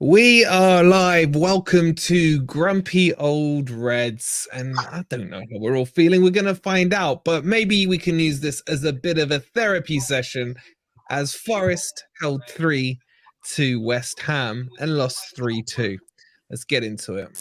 We are live. Welcome to Grumpy Old Reds. And I don't know how we're all feeling. We're going to find out. But maybe we can use this as a bit of a therapy session as Forest held 3-2 West Ham and lost 3-2. Let's get into it.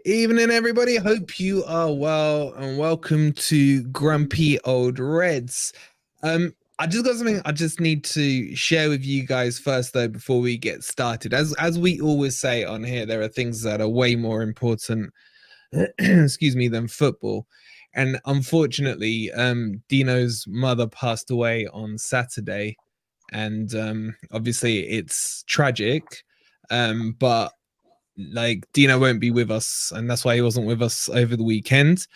Evening, everybody. Hope you are well and welcome to Grumpy Old Reds. I just got something I just need to share with you guys first, though, before we get started. As we always say on here, there are things that are way more important, excuse me, than football. And unfortunately, Dino's mother passed away on Saturday, and obviously it's tragic, but like Dino won't be with us, and that's why he wasn't with us over the weekend.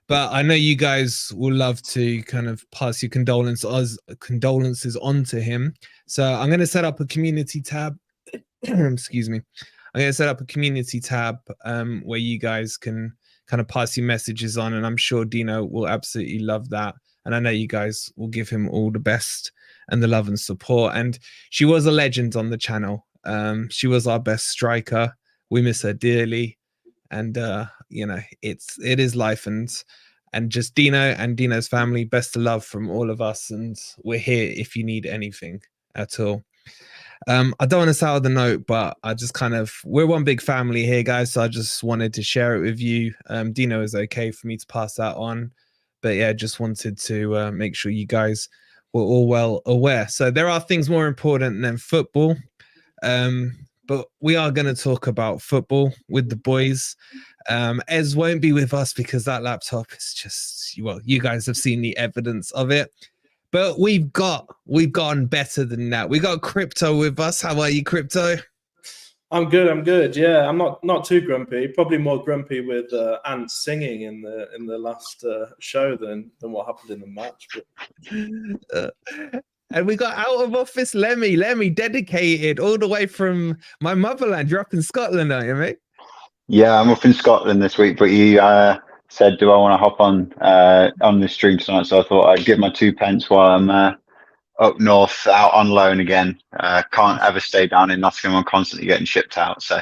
But I know you guys will love to kind of pass your condolences on to him. So I'm going to set up a community tab. Excuse me. I'm going to set up a community tab where you guys can kind of pass your messages on, and I'm sure Dino will absolutely love that. And I know you guys will give him all the best and the love and support. And she was a legend on the channel. She was our best striker. We miss her dearly, and you know, it is life, and just Dino and Dino's family, best of love from all of us, and we're here if you need anything at all. I don't want to sound the note, but I just we're one big family here, guys, so I just wanted to share it with you. Dino is okay for me to pass that on, but yeah, just wanted to make sure you guys were all well aware. So there are things more important than football. But we are going to talk about football with the boys. Ez won't be with us because that laptop is just, well, you guys have seen the evidence of it. But we've gotten better than that. We got Crypto with us. How are you, Crypto? I'm good. Yeah, I'm not too grumpy. Probably more grumpy with Ant singing in the last show than what happened in the match. But... And we got out of office Lemmy. Lemmy, dedicated all the way from my motherland. You're up in Scotland, aren't you, mate? Yeah, I'm up in Scotland this week, but you said, do I want to hop on this stream tonight? So I thought I'd give my 2 pence while I'm up north, out on loan again. Can't ever stay down in Nottingham. I'm constantly getting shipped out. So,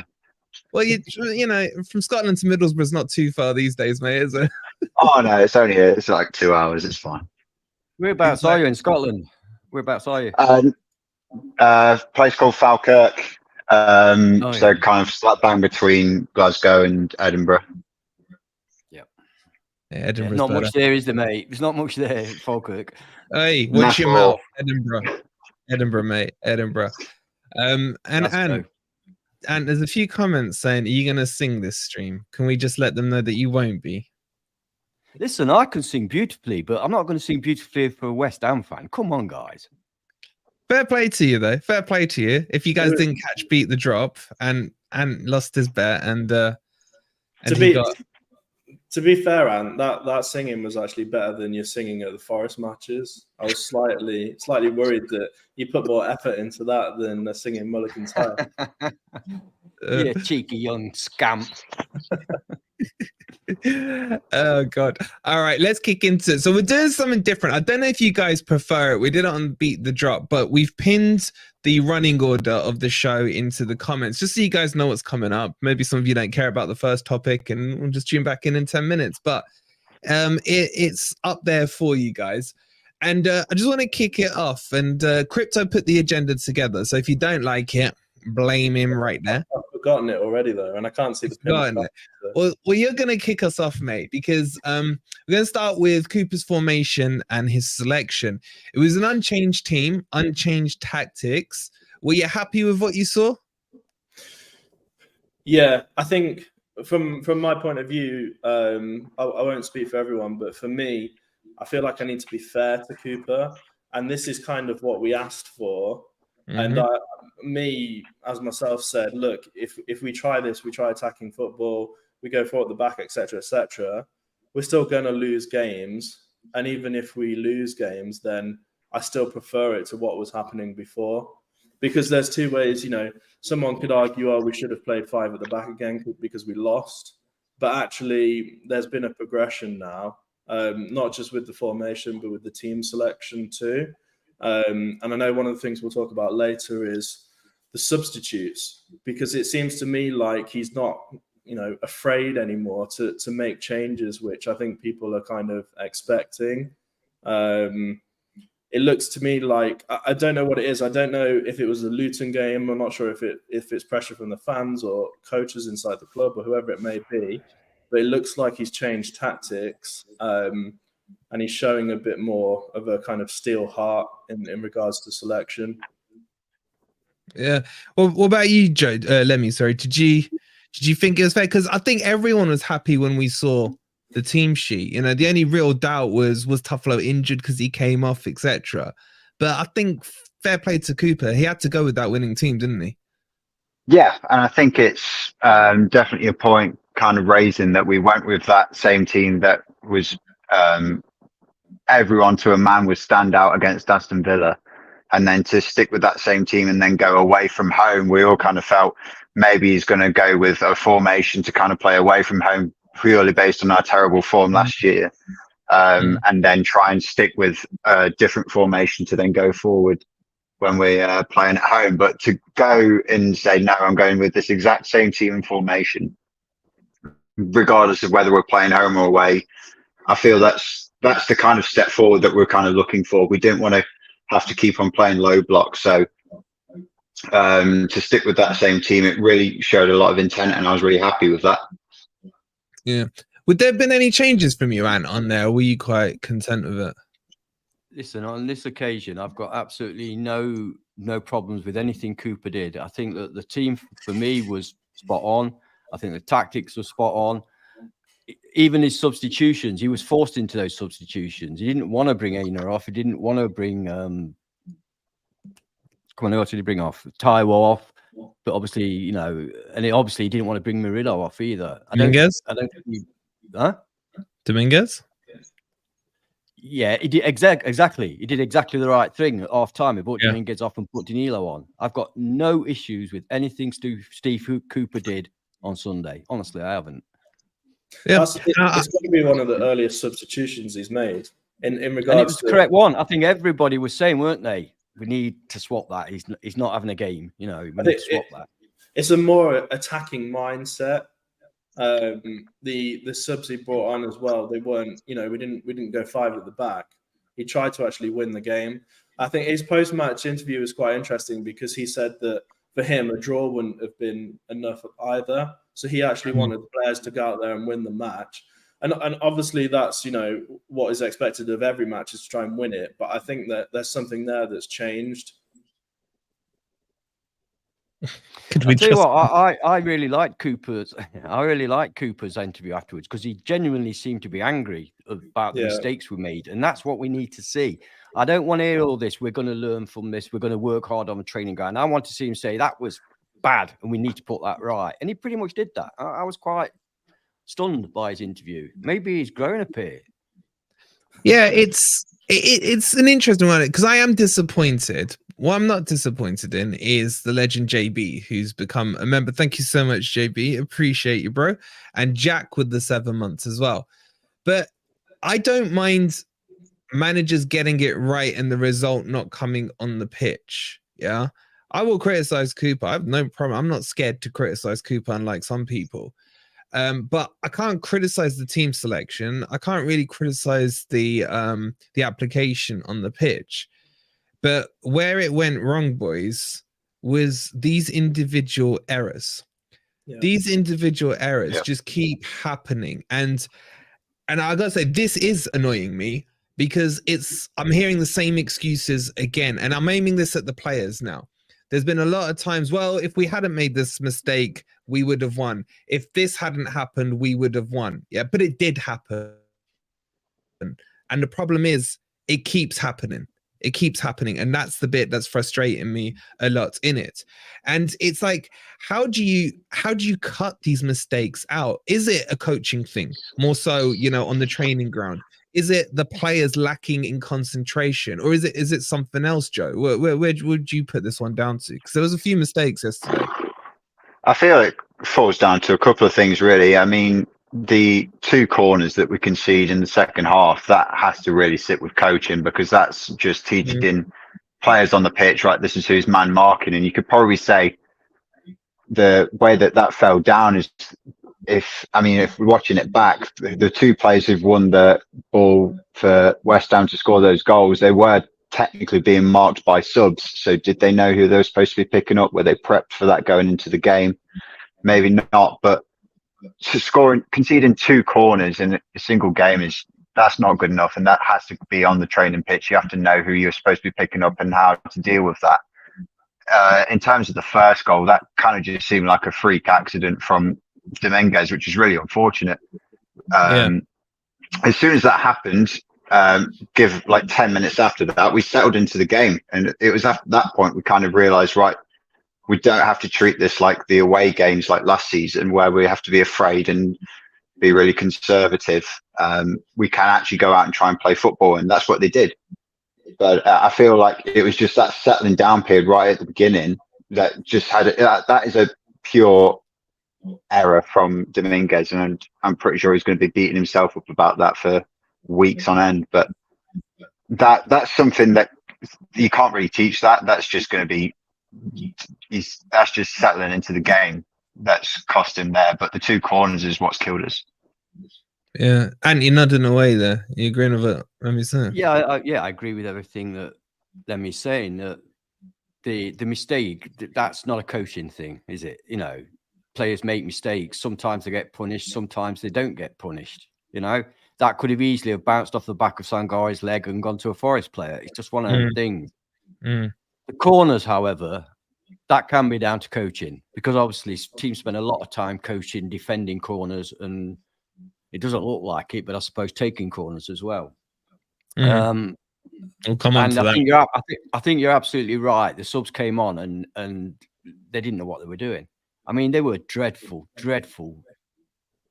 well, you know, from Scotland to Middlesbrough is not too far these days, mate, is it? Oh no, it's like 2 hours. It's fine. Whereabouts are you in Scotland? Whereabouts are you? Place called Falkirk. So kind of slap bang between Glasgow and Edinburgh. Yep. Yeah, Edinburgh's not better. Much there, is there, mate? There's not much there, Falkirk. Hey, watch your mouth, Edinburgh, mate, Edinburgh. And there's a few comments saying, "Are you going to sing this stream?" Can we just let them know that you won't be? Listen, I can sing beautifully, but I'm not going to sing beautifully for a West Ham fan. Come on, guys. Fair play to you, though. Fair play to you. If you guys didn't catch Beat the Drop and lost his bet, and to be fair, Ant, that singing was actually better than your singing at the Forest matches. I was slightly worried that you put more effort into that than singing Mulligan's Hair. You cheeky young scamp. Oh god. All right, let's kick into it. So we're doing something different. I don't know if you guys prefer it. We did it on Beat the Drop, but we've pinned the running order of the show into the comments just so you guys know what's coming up. Maybe some of you don't care about the first topic and we'll just tune back in 10 minutes, but it's up there for you guys. And I just want to kick it off, and Crypto put the agenda together, so if you don't like it, blame him right there. I've forgotten it already, though, and I can't see the pin. Well, you're going to kick us off, mate, because we're going to start with Cooper's formation and his selection. It was an unchanged team, unchanged tactics. Were you happy with what you saw? Yeah, I think from my point of view, I won't speak for everyone, but for me, I feel like I need to be fair to Cooper, and this is kind of what we asked for. Mm-hmm. And me, as myself, said, look, if we try this, we try attacking football, we go forward at the back, etc., we're still going to lose games. And even if we lose games, then I still prefer it to what was happening before. Because there's two ways, you know, someone could argue, oh, we should have played 5 at the back again because we lost. but actually there's been a progression now, not just with the formation, but with the team selection too. And I know one of the things we'll talk about later is the substitutes, because it seems to me like he's not, afraid anymore to make changes, which I think people are kind of expecting. It looks to me like, I don't know what it is. I don't know if it was a Luton game. I'm not sure if it's pressure from the fans or coaches inside the club or whoever it may be, but it looks like he's changed tactics, and he's showing a bit more of a kind of steel heart in regards to selection. Yeah. Well, what about you, Joe? Lemmy, sorry. Did you think it was fair? Because I think everyone was happy when we saw the team sheet. The only real doubt was Tufflo injured because he came off, etc. But I think fair play to Cooper. He had to go with that winning team, didn't he? Yeah, and I think it's definitely a point kind of raising that we went with that same team that was everyone to a man would stand out against Aston Villa. And then to stick with that same team and then go away from home, we all kind of felt maybe he's going to go with a formation to kind of play away from home purely based on our terrible form last year. And then try and stick with a different formation to then go forward when we're playing at home. But to go and say, no, I'm going with this exact same team and formation, regardless of whether we're playing home or away, I feel that's the kind of step forward that we're kind of looking for. We didn't want to have to keep on playing low blocks. So to stick with that same team, it really showed a lot of intent, and I was really happy with that. Yeah. Would there have been any changes from you, Ant, on there? Or were you quite content with it? Listen, on this occasion, I've got absolutely no problems with anything Cooper did. I think that the team for me was spot on. I think the tactics were spot on. Even his substitutions, he was forced into those substitutions. He didn't want to bring Aina off. He didn't want to bring who else did he bring off? Taiwo off. But obviously, and obviously he didn't want to bring Murillo off either. Dominguez? I don't think he, huh? Dominguez? Yeah, he did exactly. He did exactly the right thing at half time. He brought Dominguez off and put Danilo on. I've got no issues with anything Steve Cooper did on Sunday. Honestly, I haven't. Yeah. It's going to be one of the earliest substitutions he's made in regards. And it was the correct one. I think everybody was saying, weren't they? We need to swap that. He's not having a game. We need to swap that. It's a more attacking mindset. The subs he brought on as well, they weren't, we didn't go 5 at the back. He tried to actually win the game. I think his post-match interview was quite interesting because he said that for him a draw wouldn't have been enough either. So he actually wanted the players to go out there and win the match. And obviously that's, what is expected of every match is to try and win it. But I think that there's something there that's changed. I'll tell you what, I really like Cooper's. I really like Cooper's interview afterwards because he genuinely seemed to be angry about the mistakes we made, and that's what we need to see. I don't want to hear all this. We're going to learn from this. We're going to work hard on the training ground. I want to see him say that was bad, and we need to put that right. And he pretty much did that. I was quite stunned by his interview. Maybe he's growing a bit. Yeah, it's an interesting one because I am disappointed. What I'm not disappointed in is the legend JB, who's become a member. Thank you so much, JB. Appreciate you, bro. And Jack with the 7 months as well. But I don't mind managers getting it right and the result not coming on the pitch. Yeah, I will criticize Cooper. I have no problem. I'm not scared to criticize Cooper, unlike some people. But I can't criticize the team selection. I can't really criticize the application on the pitch. But where it went wrong, boys, was these individual errors. Yeah. These individual errors just keep happening. And I gotta say, this is annoying me because I'm hearing the same excuses again. And I'm aiming this at the players now. There's been a lot of times, well, if we hadn't made this mistake, we would have won. If this hadn't happened, we would have won. Yeah, but it did happen. And the problem is, it keeps happening. It keeps happening. And that's the bit that's frustrating me a lot in it. And it's like, how do you cut these mistakes out? Is it a coaching thing? More so, on the training ground? Is it the players lacking in concentration? Or is it something else, Joe? Where would you put this one down to? Because there was a few mistakes yesterday. I feel it falls down to a couple of things, really. I mean, the 2 corners that we concede in the second half, that has to really sit with coaching, because that's just teaching players on the pitch, right? This is who's man marking. And you could probably say the way that fell down is, if we're watching it back, the 2 players who've won the ball for West Ham to score those goals, they were technically being marked by subs. So did they know who they were supposed to be picking up? Were they prepped for that going into the game? Maybe not, but conceding 2 corners in a single game that's not good enough, and that has to be on the training pitch. You have to know who you're supposed to be picking up and how to deal with that. In terms of the first goal, that kind of just seemed like a freak accident from Dominguez, which is really unfortunate. As soon as that happened, give like 10 minutes after that, we settled into the game, and it was at that point we kind of realized, right, we don't have to treat this like the away games like last season, where we have to be afraid and be really conservative. We can actually go out and try and play football, and that's what they did. But I feel like it was just that settling down period right at the beginning that just had that is a pure error from Dominguez, and I'm pretty sure he's going to be beating himself up about that for weeks on end. But that's something that you can't really teach. That's just going to be that's just settling into the game that's cost him there. But the 2 corners is what's killed us. Yeah, and you're nodding away there. You agreeing with what Remi's saying? Yeah, I agree with everything that Remi's saying. That the mistake, that's not a coaching thing, is it? You know, players make mistakes. Sometimes they get punished. Sometimes they don't get punished. You know, that could have easily have bounced off the back of Sangari's leg and gone to a Forest player. It's just one of those things. The corners, however, that can be down to coaching, because obviously teams spend a lot of time coaching, defending corners, and it doesn't look like it, but I suppose taking corners as well. We'll come on to that. I think you're absolutely right. The subs came on and they didn't know what they were doing. I mean, they were dreadful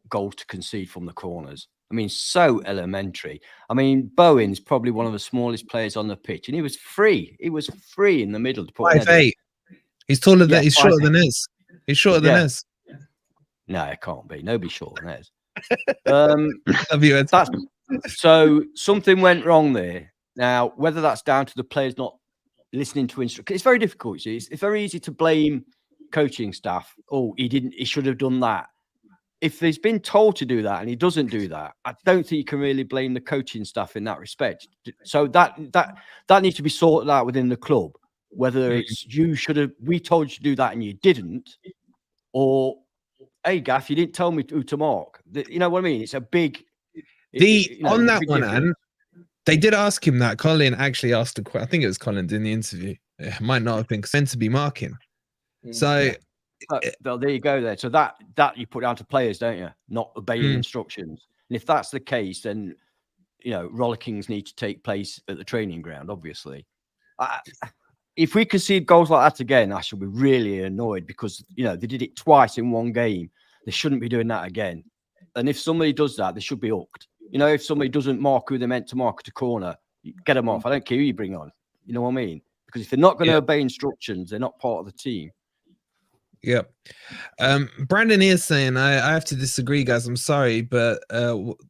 goals to concede from the corners. I mean, so elementary. I mean, Bowen's probably one of the smallest players on the pitch, and he was free. He was free in the middle to put 5'8". He's taller than he's shorter than us. He's shorter than us. No, it can't be. Nobody's shorter than us. So something went wrong there. Now, whether that's down to the players not listening to instructions, it's very difficult. It's very easy to blame coaching staff. Oh, he should have done that. If he's been told to do that and he doesn't do that, I don't think you can really blame the coaching staff in that respect. So that needs to be sorted out within the club. Whether it's we told you to do that and you didn't, or hey, Gaff, you didn't tell me who to mark. You know what I mean? It's a big. On that one, and they did ask him that. Colin actually asked a question. I think it was Colin in the interview. It might not have been meant to be marking. So there you go. There. So that you put down to players, don't you? Not obeying instructions. And if that's the case, then rollickings need to take place at the training ground. Obviously, if we concede goals like that again, I should be really annoyed, because they did it twice in one game. They shouldn't be doing that again. And if somebody does that, they should be hooked. If somebody doesn't mark who they're meant to mark at a corner, get them off. I don't care who you bring on. You know what I mean? Because if they're not going to obey instructions, they're not part of the team. Yeah. Brandon is saying, I have to disagree, guys. I'm sorry, but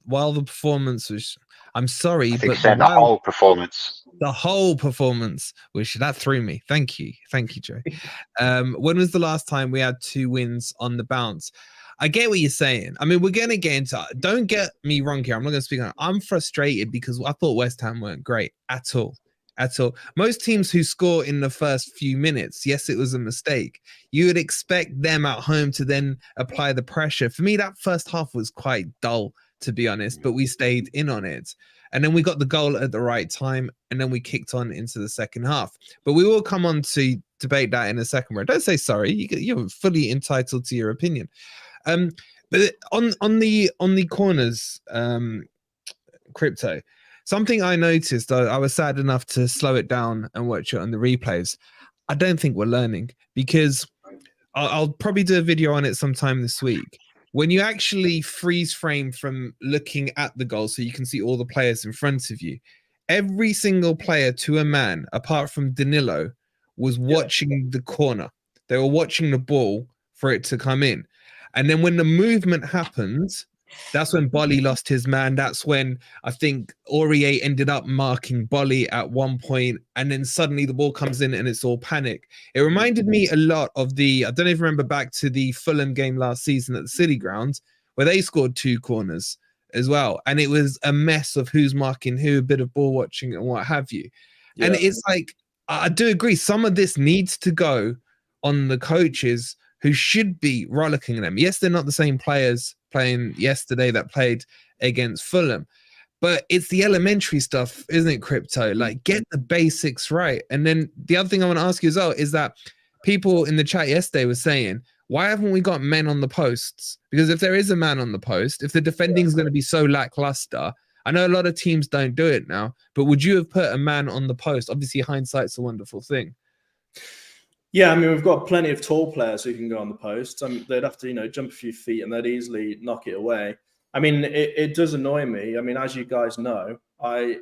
while the performance was, I'm sorry, but the whole performance. The whole performance, which that threw me. Thank you, Joe. When was the last time we had 2 wins on the bounce? I get what you're saying. I mean, we're going to get into. Don't get me wrong here. I'm not going to speak on it. I'm frustrated because I thought West Ham weren't great at all. Most teams who score in the first few minutes, yes, it was a mistake. You would expect them at home to then apply the pressure. For me, that first half was quite dull, to be honest, but we stayed in on it. And then we got the goal at the right time, and then we kicked on into the second half. But we will come on to debate that in a second. Where don't say sorry. You're fully entitled to your opinion. But on the corners, Crypto, something I noticed, I was sad enough to slow it down and watch it on the replays. I don't think we're learning, because I'll probably do a video on it sometime this week. When you actually freeze frame from looking at the goal so you can see all the players in front of you, every single player to a man, apart from Danilo, was watching the corner. They were watching the ball for it to come in. And then when the movement happens, That's when Bolly lost his man. That's when I think Aurier ended up marking Bolly at one point, and then suddenly the ball comes in and it's all panic. It reminded me a lot of I don't even remember back to the Fulham game last season at the City Ground, where they scored 2 corners as well. And it was a mess of who's marking who, a bit of ball watching and what have you. Yeah. And it's like, I do agree, some of this needs to go on the coaches who should be rollicking them. Yes, they're not the same players playing yesterday that played against Fulham, but it's the elementary stuff, isn't it, Crypto? Like, get the basics right. And then the other thing I want to ask you as well is that people in the chat yesterday were saying, why haven't we got men on the posts? Because if there is a man on the post, if the defending is going to be so lackluster, I know a lot of teams don't do it now, but would you have put a man on the post? Obviously, hindsight's a wonderful thing. Yeah, I mean, we've got plenty of tall players who can go on the post. I mean, they'd have to, jump a few feet and they'd easily knock it away. I mean, it does annoy me. I mean, as you guys know, I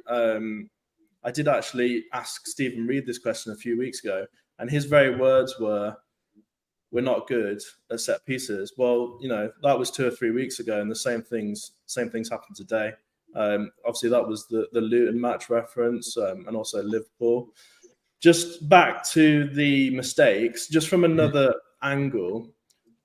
did actually ask Stephen Reed this question a few weeks ago, and his very words were, "We're not good at set pieces." Well, that was 2 or 3 weeks ago, and the same things happened today. Obviously, that was the Luton match reference, and also Liverpool. Just back to the mistakes, just from another angle,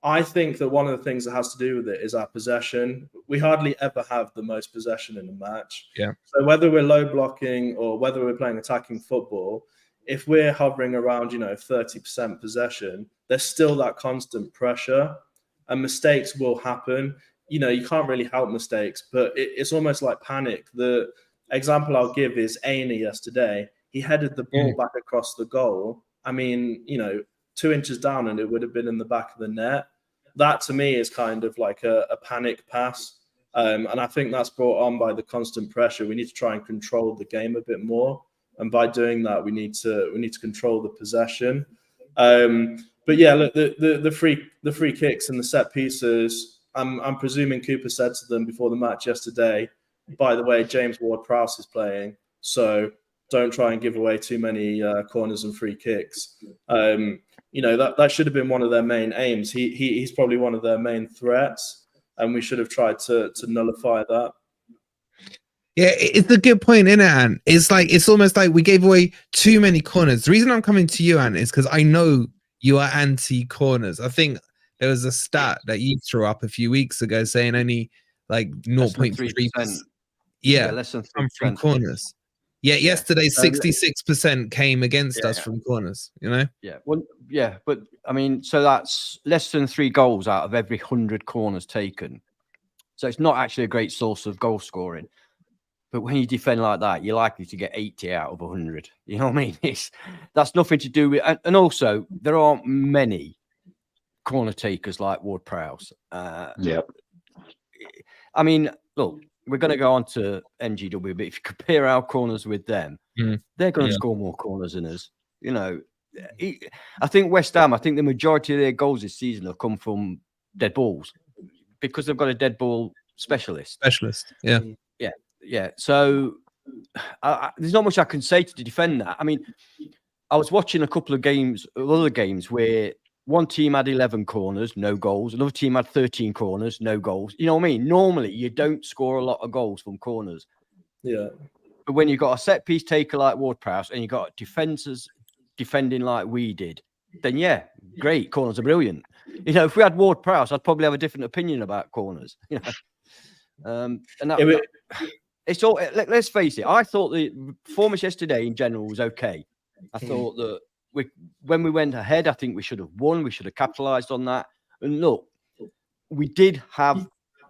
I think that one of the things that has to do with it is our possession. We hardly ever have the most possession in a match. Yeah. So whether we're low blocking or whether we're playing attacking football, if we're hovering around, 30% possession, there's still that constant pressure, and mistakes will happen. You can't really help mistakes, but it's almost like panic. The example I'll give is Awoniyi yesterday. He headed the ball back across the goal. I mean, 2 inches down and it would have been in the back of the net. That to me is kind of like a panic pass. And I think that's brought on by the constant pressure. We need to try and control the game a bit more. And by doing that, we need to control the possession. But yeah, look, the free kicks and the set pieces, I'm presuming Cooper said to them before the match yesterday, by the way, James Ward-Prowse is playing, so don't try and give away too many corners and free kicks. That should have been one of their main aims. He's probably one of their main threats, and we should have tried to nullify that. Yeah, it's a good point, isn't it, Ant? It's almost like we gave away too many corners. The reason I'm coming to you, Ant, is because I know you are anti-corners. I think there was a stat that you threw up a few weeks ago saying only like 0.3%. Yeah, less than 3% from corners. Yeah, yesterday 66% came against us from corners, Yeah. Well, yeah, but I mean, so that's less than 3 goals out of every 100 corners taken. So it's not actually a great source of goal scoring. But when you defend like that, you're likely to get 80 out of 100. You know what I mean? That's nothing to do with, and also there aren't many corner takers like Ward-Prowse. Yeah. I mean, look, we're going to go on to MGW, but if you compare our corners with them, they're going to score more corners than us. I think West Ham, the majority of their goals this season have come from dead balls because they've got a dead ball specialist. Yeah. So there's not much I can say to defend that. I mean, I was watching a couple of other games where one team had 11 corners, no goals. Another team had 13 corners, no goals. You know what I mean? Normally, you don't score a lot of goals from corners. Yeah. But when you've got a set piece taker like Ward-Prowse and you've got defenders defending like we did, then yeah, great. Corners are brilliant. If we had Ward-Prowse, I'd probably have a different opinion about corners. It's all. Let's face it. I thought the performance yesterday in general was okay. I thought that when we went ahead, I think we should have won. We should have capitalized on that. And look, we did have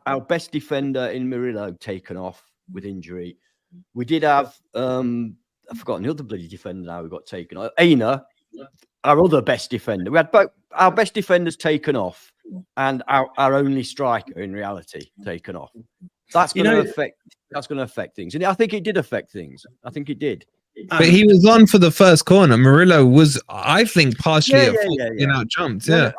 our best defender in Murillo taken off with injury. We did have I've forgotten the other bloody defender now who got taken off. Aina, our other best defender. We had both our best defenders taken off and our only striker in reality taken off. That's going to affect things. And I think it did affect things. I think it did. But he was on for the first corner. Murillo was, I think, partially out jumped. Yeah,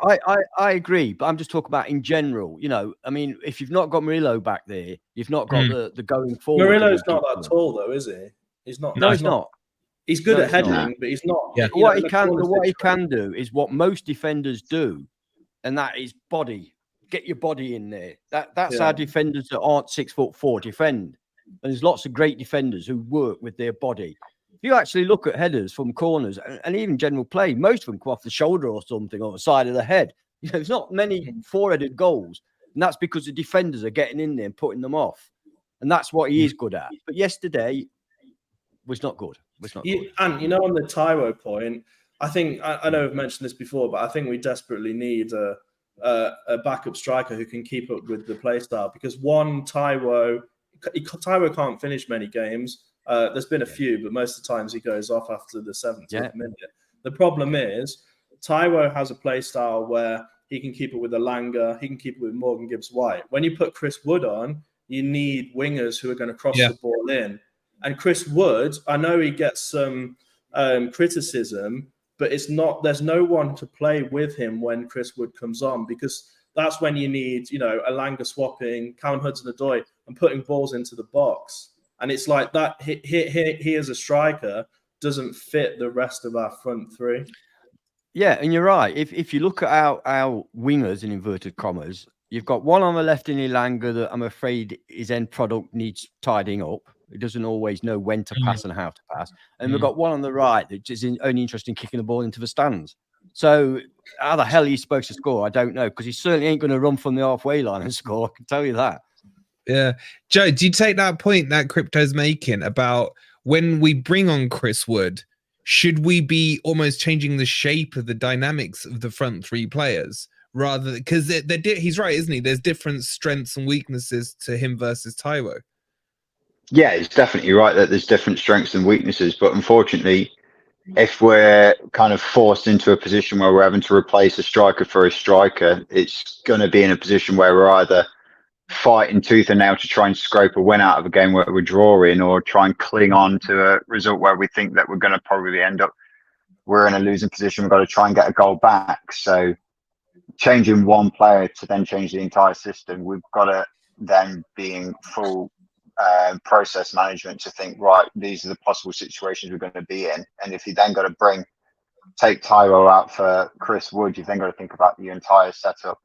I agree. But I'm just talking about in general. I mean, if you've not got Murillo back there, you've not got the going forward. Murillo's not that tall, though, is he? He's not. No, he's not. He's good at heading, but he's not. Yeah. What he can do is what most defenders do, and that is body get your body in there. That's how defenders that aren't 6'4" defend. And there's lots of great defenders who work with their body. If you actually look at headers from corners and even general play, most of them come off the shoulder or something, or the side of the head. You know, there's not many four-headed goals. And that's because the defenders are getting in there and putting them off. And that's what he is good at. But yesterday was not good. Good. And, you know, on the Taiwo point, I think, I know I've mentioned this before, but I think we desperately need a backup striker who can keep up with the play style. Because Taiwo can't finish many games. There's been a few, but most of the times he goes off after the 70th minute. The problem is Taiwo has a play style where he can keep it with Elanga, he can keep it with Morgan Gibbs-White. When you put Chris Wood on, you need wingers who are going to cross the ball in. And Chris Wood, I know he gets some criticism, but there's no one to play with him when Chris Wood comes on, because that's when you need, you know, Elanga swapping, Callum Hudson-Odoi and putting balls into the box. And it's like that. He as a striker doesn't fit the rest of our front three. Yeah, and you're right. If you look at our wingers in inverted commas, you've got one on the left in Elanga that I'm afraid his end product needs tidying up. He doesn't always know when to pass and how to pass. And we've got one on the right that is only interested in kicking the ball into the stands. So how the hell he's supposed to score, I don't know, because he certainly ain't going to run from the halfway line and score. I can tell you that. Yeah. Joe, do you take that point that Crypto's making about when we bring on Chris Wood, should we be almost changing the shape of the dynamics of the front three players rather, because he's right, isn't he? There's different strengths and weaknesses to him versus Taiwo. Yeah, it's definitely right that there's different strengths and weaknesses, but unfortunately, if we're kind of forced into a position where we're having to replace a striker for a striker, it's going to be in a position where we're either fighting tooth and nail to try and scrape a win out of a game where we're drawing, or try and cling on to a result where we think that we're going to probably end up, we're in a losing position, we've got to try and get a goal back. So changing one player to then change the entire system, we've got to then be in full process management to think, right, these are the possible situations we're going to be in. And if you then got to take Taiwo out for Chris Wood, you've then got to think about the entire setup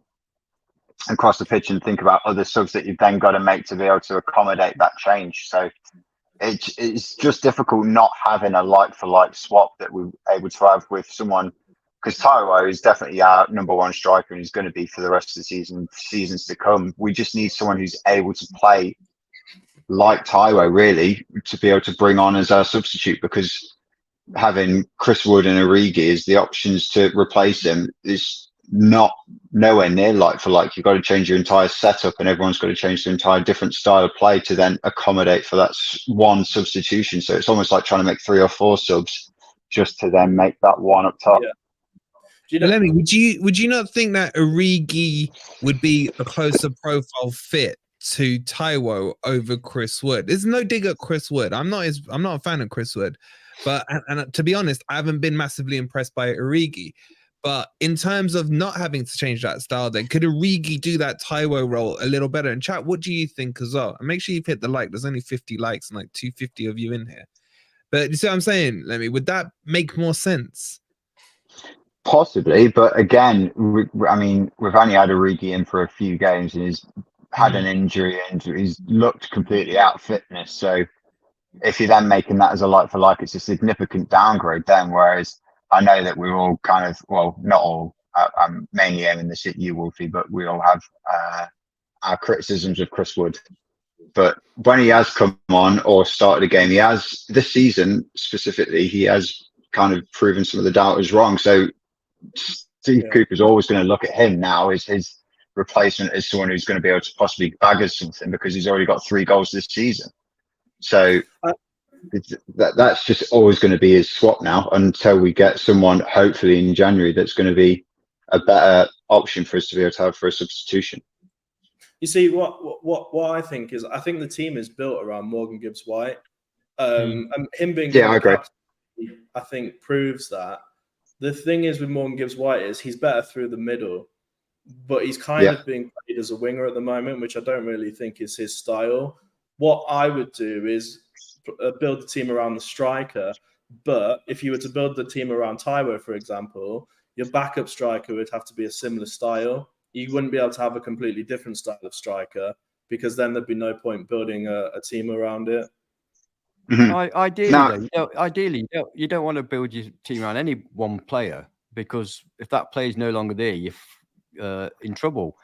across the pitch and think about other subs that you've then got to make to be able to accommodate that change. So it's just difficult not having a like-for-like swap that we're able to have with someone, because Taiwo is definitely our number one striker and he's going to be for the rest of the seasons to come. We just need someone who's able to play like Taiwo, really, to be able to bring on as our substitute, because having Chris Wood and Origi as the options to replace him is nowhere near like for like. You've got to change your entire setup and everyone's got to change their entire different style of play to then accommodate for that one substitution. So it's almost like trying to make 3 or 4 subs just to then make that one up top. Lemmy, would you not think that Origi would be a closer profile fit to Taiwo over Chris Wood? There's no dig at Chris Wood. I'm not a fan of Chris Wood, but and to be honest, I haven't been massively impressed by Origi. But in terms of not having to change that style, then could Origi do that Taiwo role a little better? And chat, what do you think as well? And make sure you've hit the like. There's only 50 likes and like 250 of you in here. But you see what I'm saying, Lemmy? Would that make more sense? Possibly, but again, I mean, we've only had Origi in for a few games and he's had an injury and he's looked completely out of fitness. So if you're then making that as a like for like, it's a significant downgrade then. Whereas I know that we're all kind of, well, not all, I'm mainly aiming this at you, Wolfie, but we all have our criticisms of Chris Wood. But when he has come on or started a game, he has, this season specifically, he has kind of proven some of the doubters wrong. So Steve Cooper's always going to look at him now as his replacement as someone who's going to be able to possibly bag us something, because he's already got 3 goals this season. So that's just always going to be his swap now until we get someone, hopefully in January, that's going to be a better option for us to be able to have for a substitution. You see, what I think is, I think the team is built around Morgan Gibbs-White. And him being I agree. captain, I think proves that. The thing is with Morgan Gibbs-White is he's better through the middle, but he's kind of being played as a winger at the moment, which I don't really think is his style. What I would do is build the team around the striker, but if you were to build the team around Taiwo, for example, your backup striker would have to be a similar style. you wouldn't be able to have a completely different style of striker, because then there'd be no point building a team around it. Ideally, you don't want to build your team around any one player, because if that player is no longer there, you're in trouble.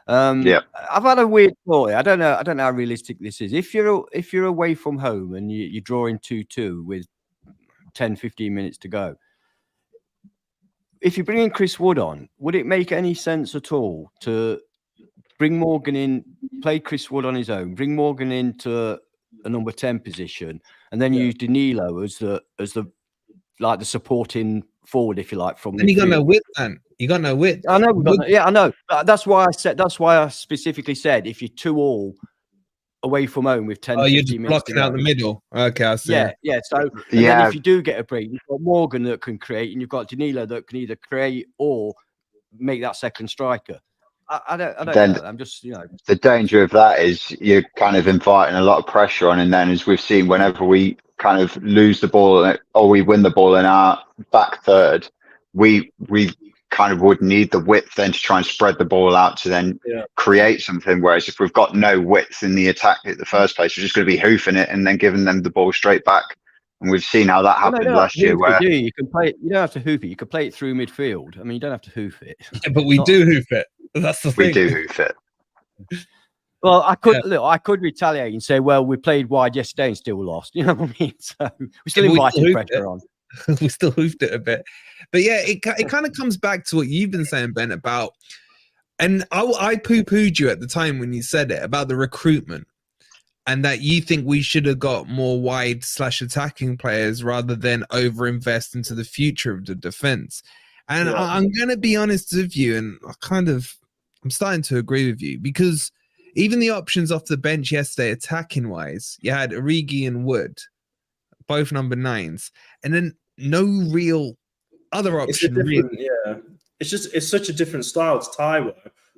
I've had a weird thought. I don't know how realistic this is. If you're away from home and you're drawing 2-2 with 10-15 minutes to go, if you bring in Chris Wood on, would it make any sense at all to bring Morgan in, play Chris Wood on his own, bring Morgan into a number 10 position, and then use Danilo as the supporting forward, if you like, from and you got no width, man. You got no width. I know. I know. That's why I specifically said if you're 2-2 away from home with 10. You're just blocking out the middle. Okay, I see. Yeah. So then if you do get a break, you've got Morgan that can create, and you've got Danilo that can either create or make that second striker. I don't know. I'm just, the danger of that is you're kind of inviting a lot of pressure on, and then as we've seen, whenever we kind of lose the ball or we win the ball in our back third, we kind of would need the width then to try and spread the ball out to then create something. Whereas if we've got no width in the attack at the first place, we're just going to be hoofing it and then giving them the ball straight back. And we've seen how that happened last year. Where you can play it, you don't have to hoof it. You can play it through midfield. I mean, you don't have to hoof it. Yeah, but we do hoof it. That's the thing. We do hoof it. Well, I could retaliate and say, well, we played wide yesterday and still lost. You know what I mean? So we still invited pressure on. We still hoofed it a bit. But yeah, it kind of comes back to what you've been saying, Ben, about, and I poo-pooed you at the time when you said it, about the recruitment, and that you think we should have got more wide/attacking players rather than overinvest into the future of the defense. And I'm going to be honest with you, and I'm starting to agree with you, because even the options off the bench yesterday, attacking-wise, you had Origi and Wood, both number 9s, and then no real other option. It's such a different style to Taiwo.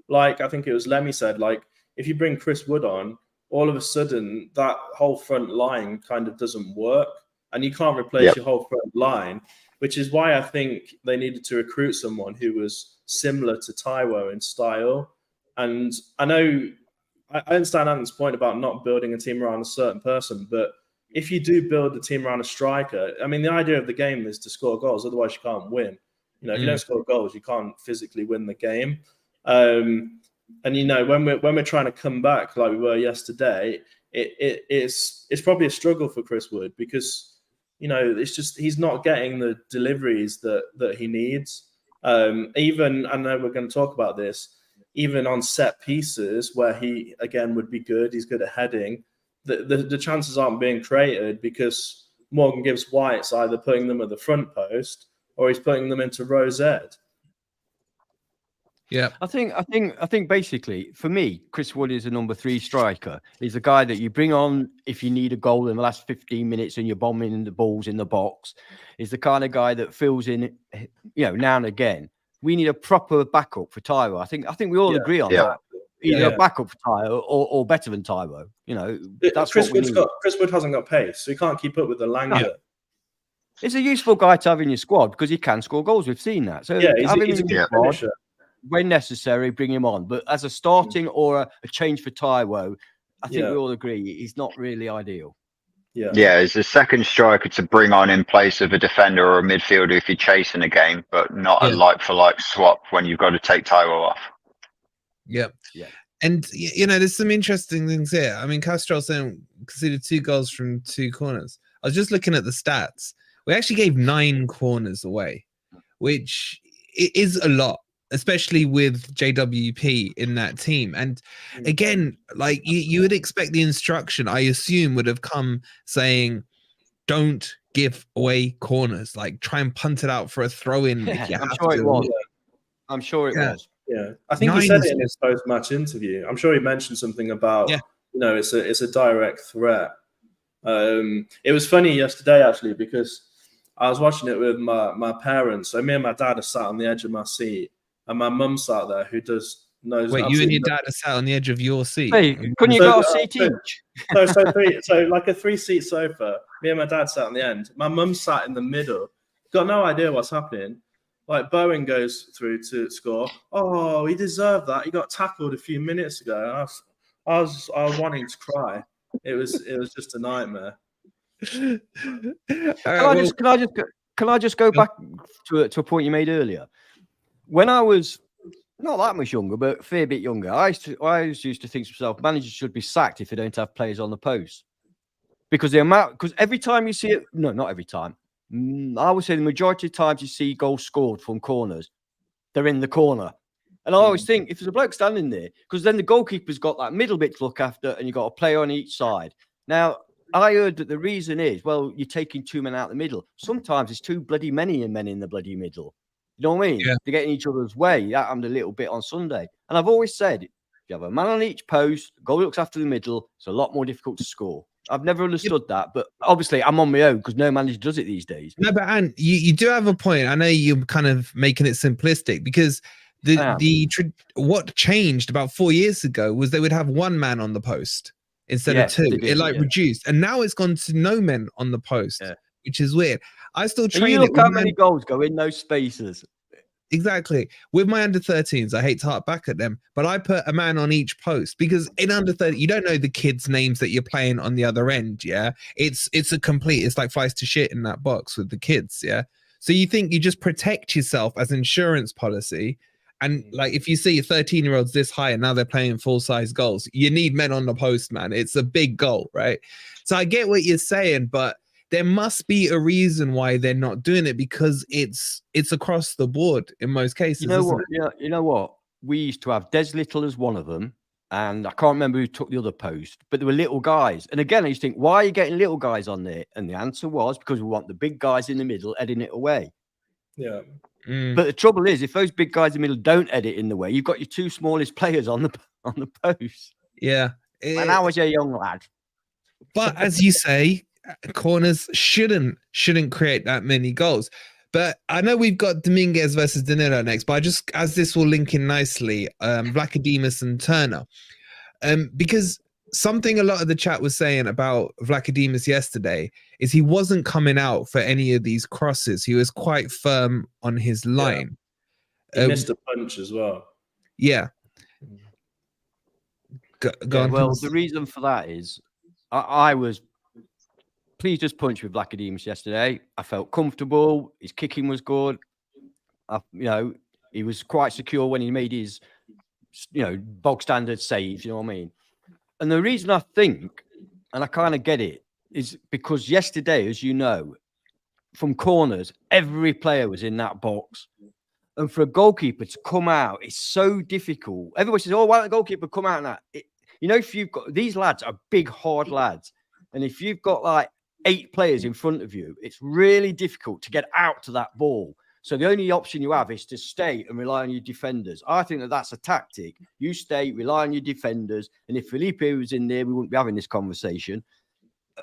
Like, I think it was Lemmy said, like, if you bring Chris Wood on, all of a sudden that whole front line kind of doesn't work, and you can't replace your whole front line, which is why I think they needed to recruit someone who was similar to Taiwo in style. And I know I understand Alan's point about not building a team around a certain person, but if you do build a team around a striker, I mean, the idea of the game is to score goals. Otherwise, you can't win. If you don't score goals, you can't physically win the game. And when we're trying to come back like we were yesterday, it's probably a struggle for Chris Wood, because it's just he's not getting the deliveries that he needs. Even, I know we're going to talk about this, even on set pieces where he again would be good. He's good at heading. The chances aren't being created because Morgan Gibbs-White's either putting them at the front post or he's putting them into row Z. Yeah, I think basically for me, Chris Wood is a number 3 striker. He's a guy that you bring on if you need a goal in the last 15 minutes and you're bombing the balls in the box. He's the kind of guy that fills in, now and again. We need a proper backup for Taiwo. I think we all agree on that. Either a backup for Taiwo or better than Taiwo. That's Chris Wood hasn't got pace, so he can't keep up with the Langer. Yeah. It's a useful guy to have in your squad because he can score goals. We've seen that. So he's a good finisher. When necessary, bring him on. But as a starting or a change for Taiwo, I think we all agree he's not really ideal. Yeah, as a second striker to bring on in place of a defender or a midfielder if you're chasing a game, but not a like-for-like swap when you've got to take Taiwo off. Yeah. And, there's some interesting things here. I mean, Castro saying conceded 2 goals from 2 corners. I was just looking at the stats. We actually gave 9 corners away, which is a lot, especially with JWP in that team. And again, like you would expect the instruction, I assume, would have come saying, don't give away corners, like try and punt it out for a throw-in. I'm sure it was. Yeah, I think he said it in his post-match interview. I'm sure he mentioned something about, it's a direct threat. It was funny yesterday, actually, because I was watching it with my parents. So me and my dad are sat on the edge of my seat, and my mum sat there who knows. Wait, you and your dad are sat on the edge of your seat? Hey, couldn't you got a seat each? So like a 3-seat sofa. Me and my dad sat on the end. My mum sat in the middle. Got no idea what's happening. Like Bowen goes through to score. Oh, he deserved that. He got tackled a few minutes ago. I was wanting to cry. It was just a nightmare. Can I just go back to a point you made earlier? When I was not that much younger, but a fair bit younger, I used to think to myself, managers should be sacked if they don't have players on the post. Because every time you see it, no, not every time. I would say the majority of times you see goals scored from corners, they're in the corner. And I always think if there's a bloke standing there, because then the goalkeeper's got that middle bit to look after and you've got a player on each side. Now, I heard that the reason is, well, you're taking 2 men out the middle. Sometimes it's too bloody many men in the bloody middle. You know what I mean? Yeah. They're getting each other's way. That happened a little bit on Sunday. And I've always said, if you have a man on each post, goal looks after the middle, it's a lot more difficult to score. I've never understood that, but obviously I'm on my own because no manager does it these days. No, but Ant, you do have a point. I know you're kind of making it simplistic because what changed about 4 years ago was they would have 1 man on the post instead of 2. It reduced, and now it's gone to no men on the post, which is weird. I still train. You look how many goals go in those spaces. Exactly. With my under 13s, I hate to harp back at them, but I put a man on each post because in under 30, you don't know the kids' names that you're playing on the other end. Yeah. It's like flies to shit in that box with the kids. Yeah. So you think you just protect yourself as insurance policy. And like, if you see 13-year-olds this high and now they're playing full-size goals, you need men on the post, man. It's a big goal, right? So I get what you're saying, but there must be a reason why they're not doing it because it's across the board in most cases. You know what? Yeah, you know what? We used to have Des Little as one of them, and I can't remember who took the other post, but there were little guys. And again, I used to think, why are you getting little guys on there? And the answer was because we want the big guys in the middle heading it away. Yeah. But the trouble is, if those big guys in the middle don't edit in the way, you've got your 2 smallest players on the post. Yeah. And I was a young lad. But as you say, corners shouldn't create that many goals. But I know we've got Dominguez versus Danilo next, but as this will link in nicely, Vlachodimos and Turner. Because something a lot of the chat was saying about Vlachodimos yesterday is he wasn't coming out for any of these crosses. He was quite firm on his line. He missed a punch as well. Yeah. Go on, well, the reason for that is I was pleased as punch with Vlachodimos yesterday. I felt comfortable. His kicking was good. He was quite secure when he made his, bog standard save. You know what I mean? And the reason I think, and I kind of get it, is because yesterday, as you know, from corners, every player was in that box. And for a goalkeeper to come out, it's so difficult. Everybody says, oh, why don't the goalkeeper come out now? If you've got, these lads are big, hard lads. And if you've got like 8 players in front of you, it's really difficult to get out to that ball. So the only option you have is to stay and rely on your defenders. I think that's a tactic. You stay, rely on your defenders. And if Felipe was in there, we wouldn't be having this conversation.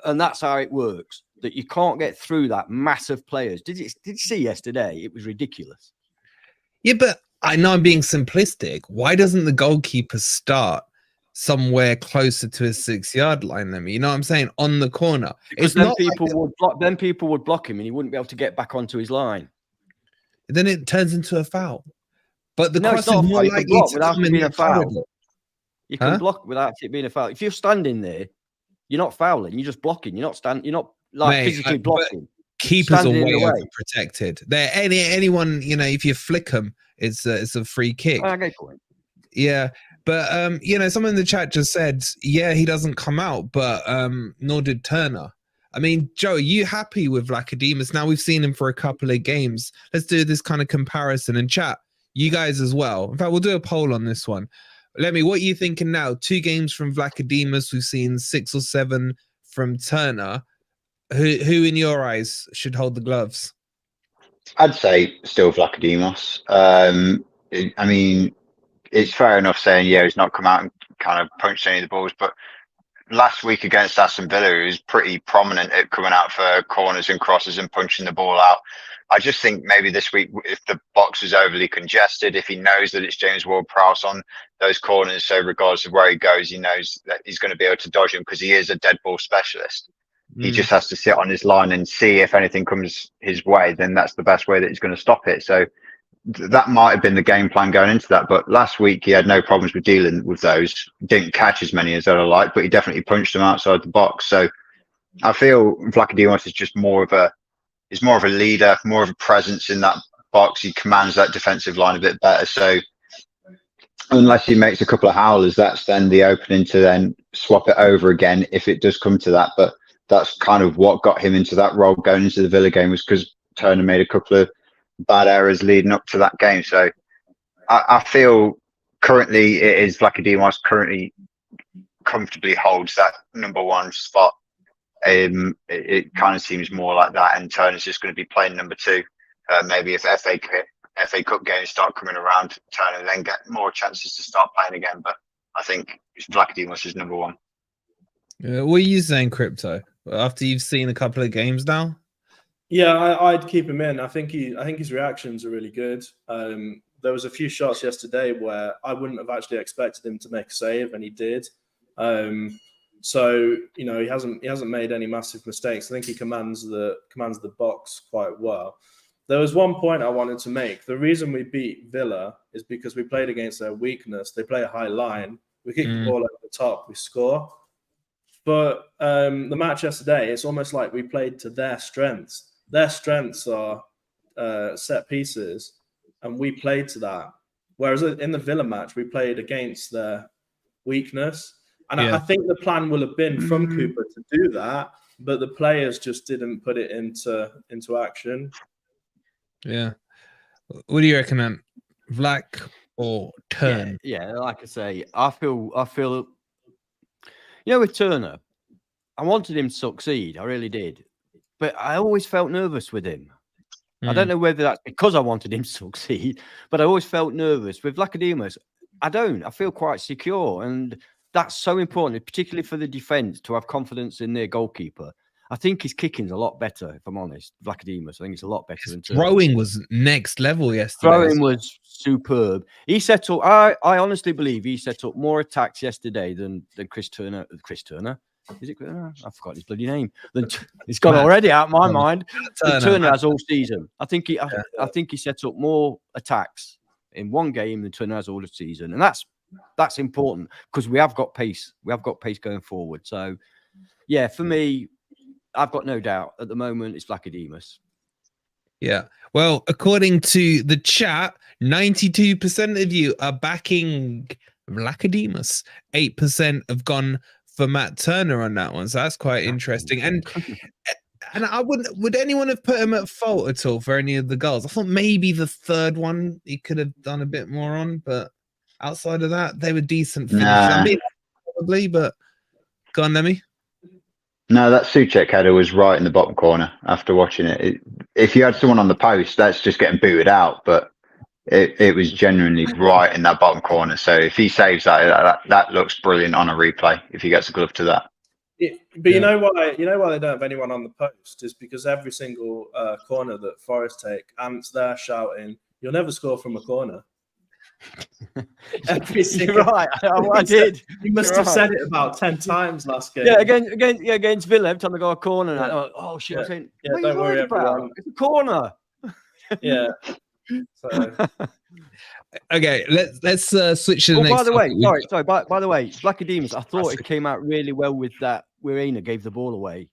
And that's how it works, that you can't get through that mass of players. Did you see yesterday? It was ridiculous. Yeah, but I know I'm being simplistic. Why doesn't the goalkeeper start somewhere closer to his 6-yard line than me? You know what I'm saying? On the corner. Because then people would block him and he wouldn't be able to get back onto his line. Then it turns into a foul. But the cross is more likely to come in a foul. You can block without it being a foul. If you're standing there, you're not fouling. You're just blocking. You're not physically blocking. Keepers are way overprotected. They're anyone, if you flick them, it's a free kick. Okay, point. Yeah. But someone in the chat just said, yeah, he doesn't come out, but nor did Turner. I mean, Joe, are you happy with Vlachodimos? Now we've seen him for a couple of games. Let's do this kind of comparison and chat. You guys as well. In fact, we'll do a poll on this one. Let me, what are you thinking now? 2 games from Vlachodimos. We've seen 6 or 7 from Turner. Who in your eyes should hold the gloves? I'd say still Vlachodimos. I mean, it's fair enough saying, yeah, he's not come out and kind of punched any of the balls, but last week against Aston Villa, he was pretty prominent at coming out for corners and crosses and punching the ball out. I just think maybe this week, if the box is overly congested, if he knows that it's James Ward-Prowse on those corners, so regardless of where he goes, he knows that he's going to be able to dodge him because he is a dead ball specialist. He just has to sit on his line and see if anything comes his way, then that's the best way that he's going to stop it. So that might have been the game plan going into that. But last week he had no problems with dealing with those. Didn't catch as many as I'd like, but he definitely punched them outside the box. So I feel Vlachodimos is just more of a leader, more of a presence in that box. He commands that defensive line a bit better. So unless he makes a couple of howlers, that's then the opening to then swap it over again if it does come to that. But that's kind of what got him into that role going into the Villa game, was because Turner made a couple of bad errors leading up to that game. So I feel currently it is Vlachodimos currently comfortably holds that number 1 spot. It kind of seems more like that, and Turner's just going to be playing number 2. Maybe if FA Cup games start coming around, Turner then get more chances to start playing again. But I think Vlachodimos is number 1. What are you saying, Crypto? After you've seen a couple of games now? Yeah, I'd keep him in. I think his reactions are really good. There was a few shots yesterday where I wouldn't have actually expected him to make a save, and he did. So he hasn't made any massive mistakes. I think he commands the box quite well. There was one point I wanted to make. The reason we beat Villa is because we played against their weakness. They play a high line. We kick the ball over the top. We score. But the match yesterday, it's almost like we played to their strengths. Their strengths are set pieces, and we played to that. Whereas in the Villa match, we played against their weakness. And I think the plan will have been from Cooper to do that, but the players just didn't put it into action. Yeah. What do you reckon, man? Vlak or Turn? Yeah, like I say, I feel with Turner, I wanted him to succeed. I really did. But I always felt nervous with him. I don't know whether that's because I wanted him to succeed, but I always felt nervous. With Vlachodimos, I don't. I feel quite secure. And that's so important, particularly for the defence, to have confidence in their goalkeeper. I think his kicking's a lot better, if I'm honest. Vlachodimos, I think it's a lot better than Turner. Throwing was next level yesterday. Throwing was superb. He set up, I honestly believe he set up more attacks yesterday than Chris Turner. Chris Turner? Is it? I forgot his bloody name. It's gone already out of my mind. Turner has all season. I think he set up more attacks in one game than Turner has all the season, and that's important because we have got pace. We have got pace going forward. So, yeah, for me, I've got no doubt at the moment it's Vlachodimos. Yeah. Well, according to the chat, 92% of you are backing Vlachodimos. 8% have gone for Matt Turner on that one. So that's quite interesting. And would anyone have put him at fault at all for any of the goals? I thought maybe the third one he could have done a bit more on, but outside of that, they were decent finishes. I mean, probably, but go on, Lemmy. No, that Souček header was right in the bottom corner after watching it. If you had someone on the post, that's just getting booted out, but it was genuinely right in that bottom corner. So if he saves that looks brilliant on a replay if he gets a glove to that. But you know why they don't have anyone on the post is because every single corner that Forest take, Ant's there shouting, "You'll never score from a corner." You're right. I did. You must have said it about 10 times last game. Yeah, against Villa, every time I go a corner, oh shit! I'm saying, what don't worry about? It's a corner. Yeah. So. Okay, let's switch to the next. By the way, sorry. By the way, Vlachodimos, I thought it came out really well with that. Wirina gave the ball away.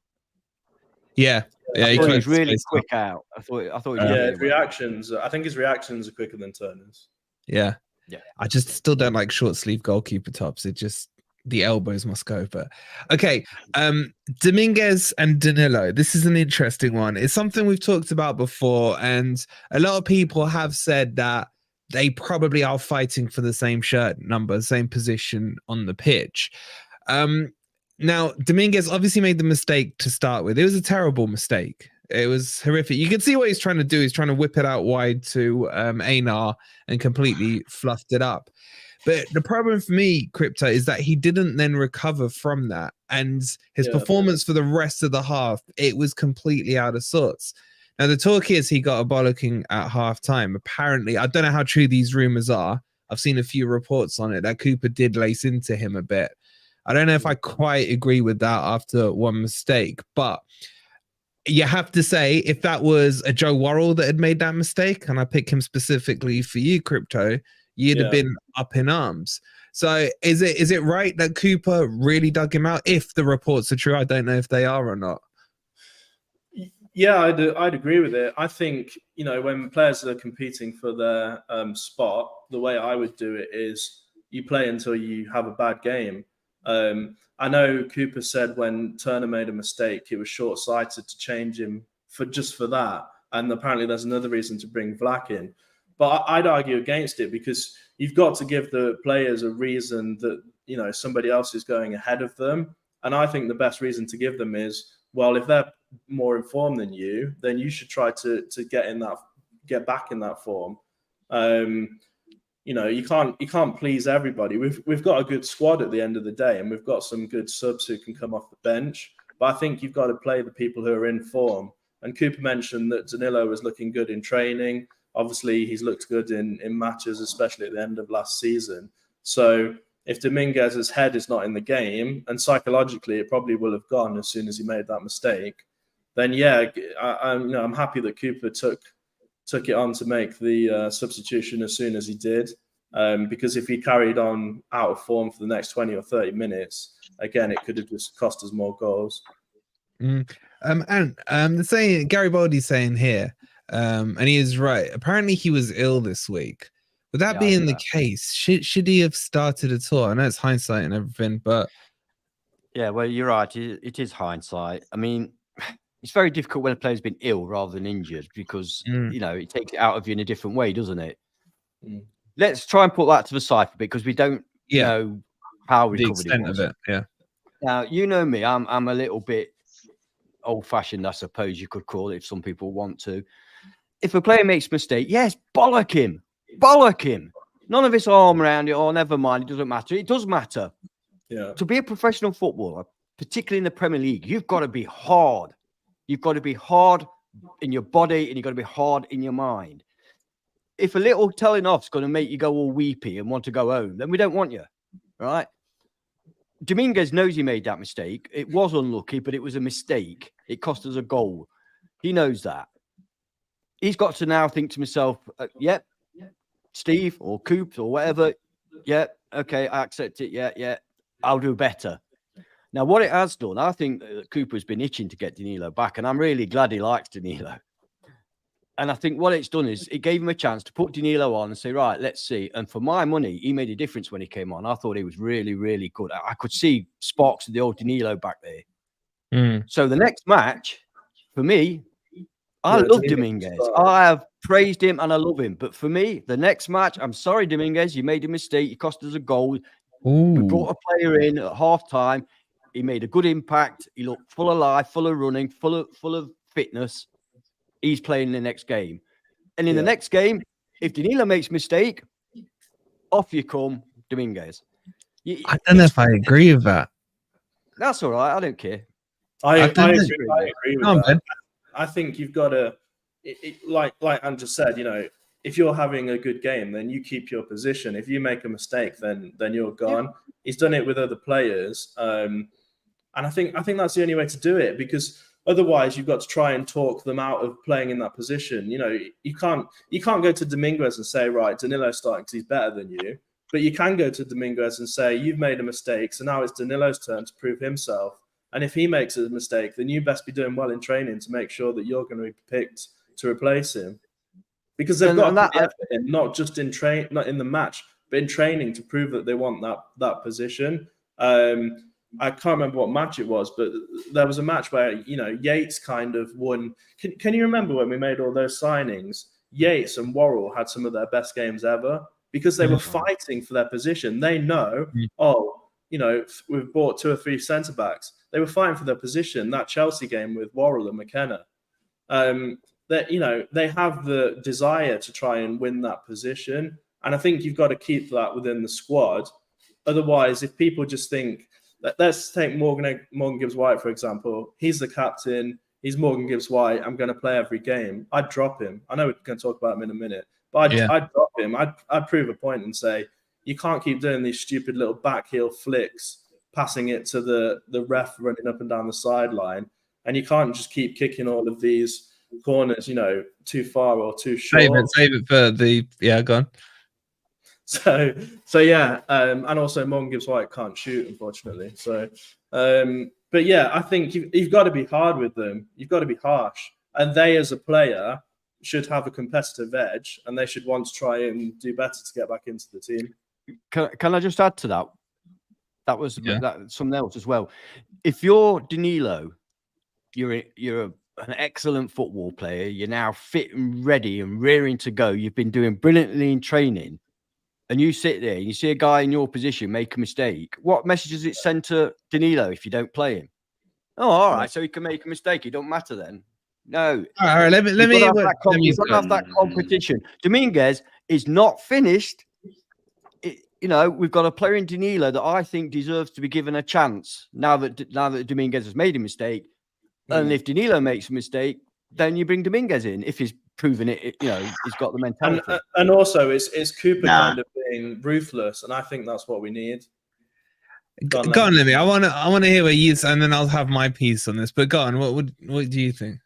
Yeah, he was really quick out. I thought. His reactions. I think his reactions are quicker than Turner's. Yeah. I just still don't like short sleeve goalkeeper tops. It just the elbows must go. But okay, Dominguez and Danilo. This is an interesting one. It's something we've talked about before, and a lot of people have said that they probably are fighting for the same shirt number, same position on the pitch. Now, Dominguez obviously made the mistake to start with. It was a terrible mistake. It was horrific. You can see what he's trying to do. He's trying to whip it out wide to Einar and completely fluffed it up. But the problem for me, Crypto, is that he didn't then recover from that. And his performance for the rest of the half, it was completely out of sorts. Now, the talk is he got a bollocking at halftime. Apparently, I don't know how true these rumors are. I've seen a few reports on it that Cooper did lace into him a bit. I don't know if I quite agree with that after one mistake, but you have to say, if that was a Joe Worrell that had made that mistake, and I pick him specifically for you, Crypto, you'd have been up in arms. So is it right that Cooper really dug him out? If the reports are true, I don't know if they are or not. Yeah, I'd agree with it. I think, you know, when players are competing for their spot, the way I would do it is you play until you have a bad game. I know Cooper said when Turner made a mistake, it was short-sighted to change him for that. And apparently there's another reason to bring Vlack in. But I'd argue against it, because you've got to give the players a reason that, you know, somebody else is going ahead of them. And I think the best reason to give them is, well, if they're more informed than you, then you should try to get back in that form. You know, you can't please everybody. We've got a good squad at the end of the day, and we've got some good subs who can come off the bench. But I think you've got to play the people who are in form. And Cooper mentioned that Danilo was looking good in training. Obviously, he's looked good in matches, especially at the end of last season. So if Dominguez's head is not in the game, and psychologically it probably will have gone as soon as he made that mistake, then yeah, I'm happy that Cooper took it on to make the substitution as soon as he did. Because if he carried on out of form for the next 20 or 30 minutes, again, it could have just cost us more goals. And the saying, Gary Baldy's saying here, and he is right. Apparently, he was ill this week. With that being the case, should he have started at all? I know it's hindsight and everything, but yeah, well, you're right. It is hindsight. I mean, it's very difficult when a player's been ill rather than injured, because you know, it takes it out of you in a different way, doesn't it? Let's try and put that to the side for a bit, because we don't know how recovered it was. Of it. Yeah. Now, you know me, I'm a little bit old-fashioned, I suppose you could call it, if some people want to. If a player makes a mistake, yes, bollock him. Bollock him. None of this arm around it, or never mind, it doesn't matter. It does matter. Yeah. To be a professional footballer, particularly in the Premier League, you've got to be hard. You've got to be hard in your body, and you've got to be hard in your mind. If a little telling off is going to make you go all weepy and want to go home, then we don't want you, right? Dominguez knows he made that mistake. It was unlucky, but it was a mistake. It cost us a goal. He knows that. He's got to now think to himself, yep, Steve or Coops or whatever, yeah, okay, I accept it, yeah, I'll do better. Now, what it has done, I think Cooper's been itching to get Danilo back, and I'm really glad he likes Danilo. And I think what it's done is it gave him a chance to put Danilo on and say, right, let's see. And for my money, he made a difference when he came on. I thought he was really, really good. I could see sparks of the old Danilo back there. So the next match, for me, I love Dominguez. I have praised him and I love him. But for me, the next match, I'm sorry, Dominguez, you made a mistake. You cost us a goal. We brought a player in at half-time. He made a good impact. He looked full of life, full of running, full of fitness. He's playing the next game. And in the next game, if Danilo makes a mistake, off you come, Dominguez. I don't know if I agree with that. That's all right. I don't care. I agree with that. I think you've got to, like Andrew said, you know, if you're having a good game, then you keep your position. If you make a mistake, then you're gone. Yeah. He's done it with other players. And I think that's the only way to do it, because otherwise, you've got to try and talk them out of playing in that position. You know, you can't go to Dominguez and say, right, Danilo's starting because he's better than you. But you can go to Dominguez and say, you've made a mistake, so now it's Danilo's turn to prove himself. And if he makes a mistake, then you best be doing well in training to make sure that you're going to be picked to replace him. Because they've got that effort in, not just not in the match, but in training to prove that they want that position. I can't remember what match it was, but there was a match where, you know, Yates kind of won. Can you remember when we made all those signings? Yates and Worrell had some of their best games ever because they were fighting for their position. They know, you know, we've bought 2 or 3 centre-backs. They were fighting for their position. That Chelsea game with Worrell and McKenna, that, you know, they have the desire to try and win that position. And I think you've got to keep that within the squad. Otherwise, if people just think, let's take Morgan Gibbs-White, for example. He's the captain. He's Morgan Gibbs-White. I'm going to play every game. I'd drop him. I know we're going to talk about him in a minute, but I'd drop him. I'd prove a point and say, you can't keep doing these stupid little back heel flicks, passing it to the ref running up and down the sideline, and you can't just keep kicking all of these corners, too far or too short. Save it for the go on. So yeah, and also Morgan Gibbs-White can't shoot, unfortunately. So, but yeah, I think you've got to be hard with them. You've got to be harsh, and they, as a player, should have a competitive edge, and they should want to try and do better to get back into the team. Can I just add to that? That was something else as well. If you're Danilo, you're an excellent football player. You're now fit and ready and rearing to go. You've been doing brilliantly in training, and you sit there and you see a guy in your position make a mistake. What message does it send to Danilo if you don't play him? Oh, all right, so he can make a mistake. It don't matter then. No. All right, let me have that competition. Dominguez is not finished. We've got a player in Danilo that I think deserves to be given a chance now that Dominguez has made a mistake. And if Danilo makes a mistake, then you bring Dominguez in if he's proven it. He's got the mentality. And also, it's Cooper kind of being ruthless, and I think that's what we need. Go on, Lemmy. I want to hear what you say, and then I'll have my piece on this. But go on. What do you think?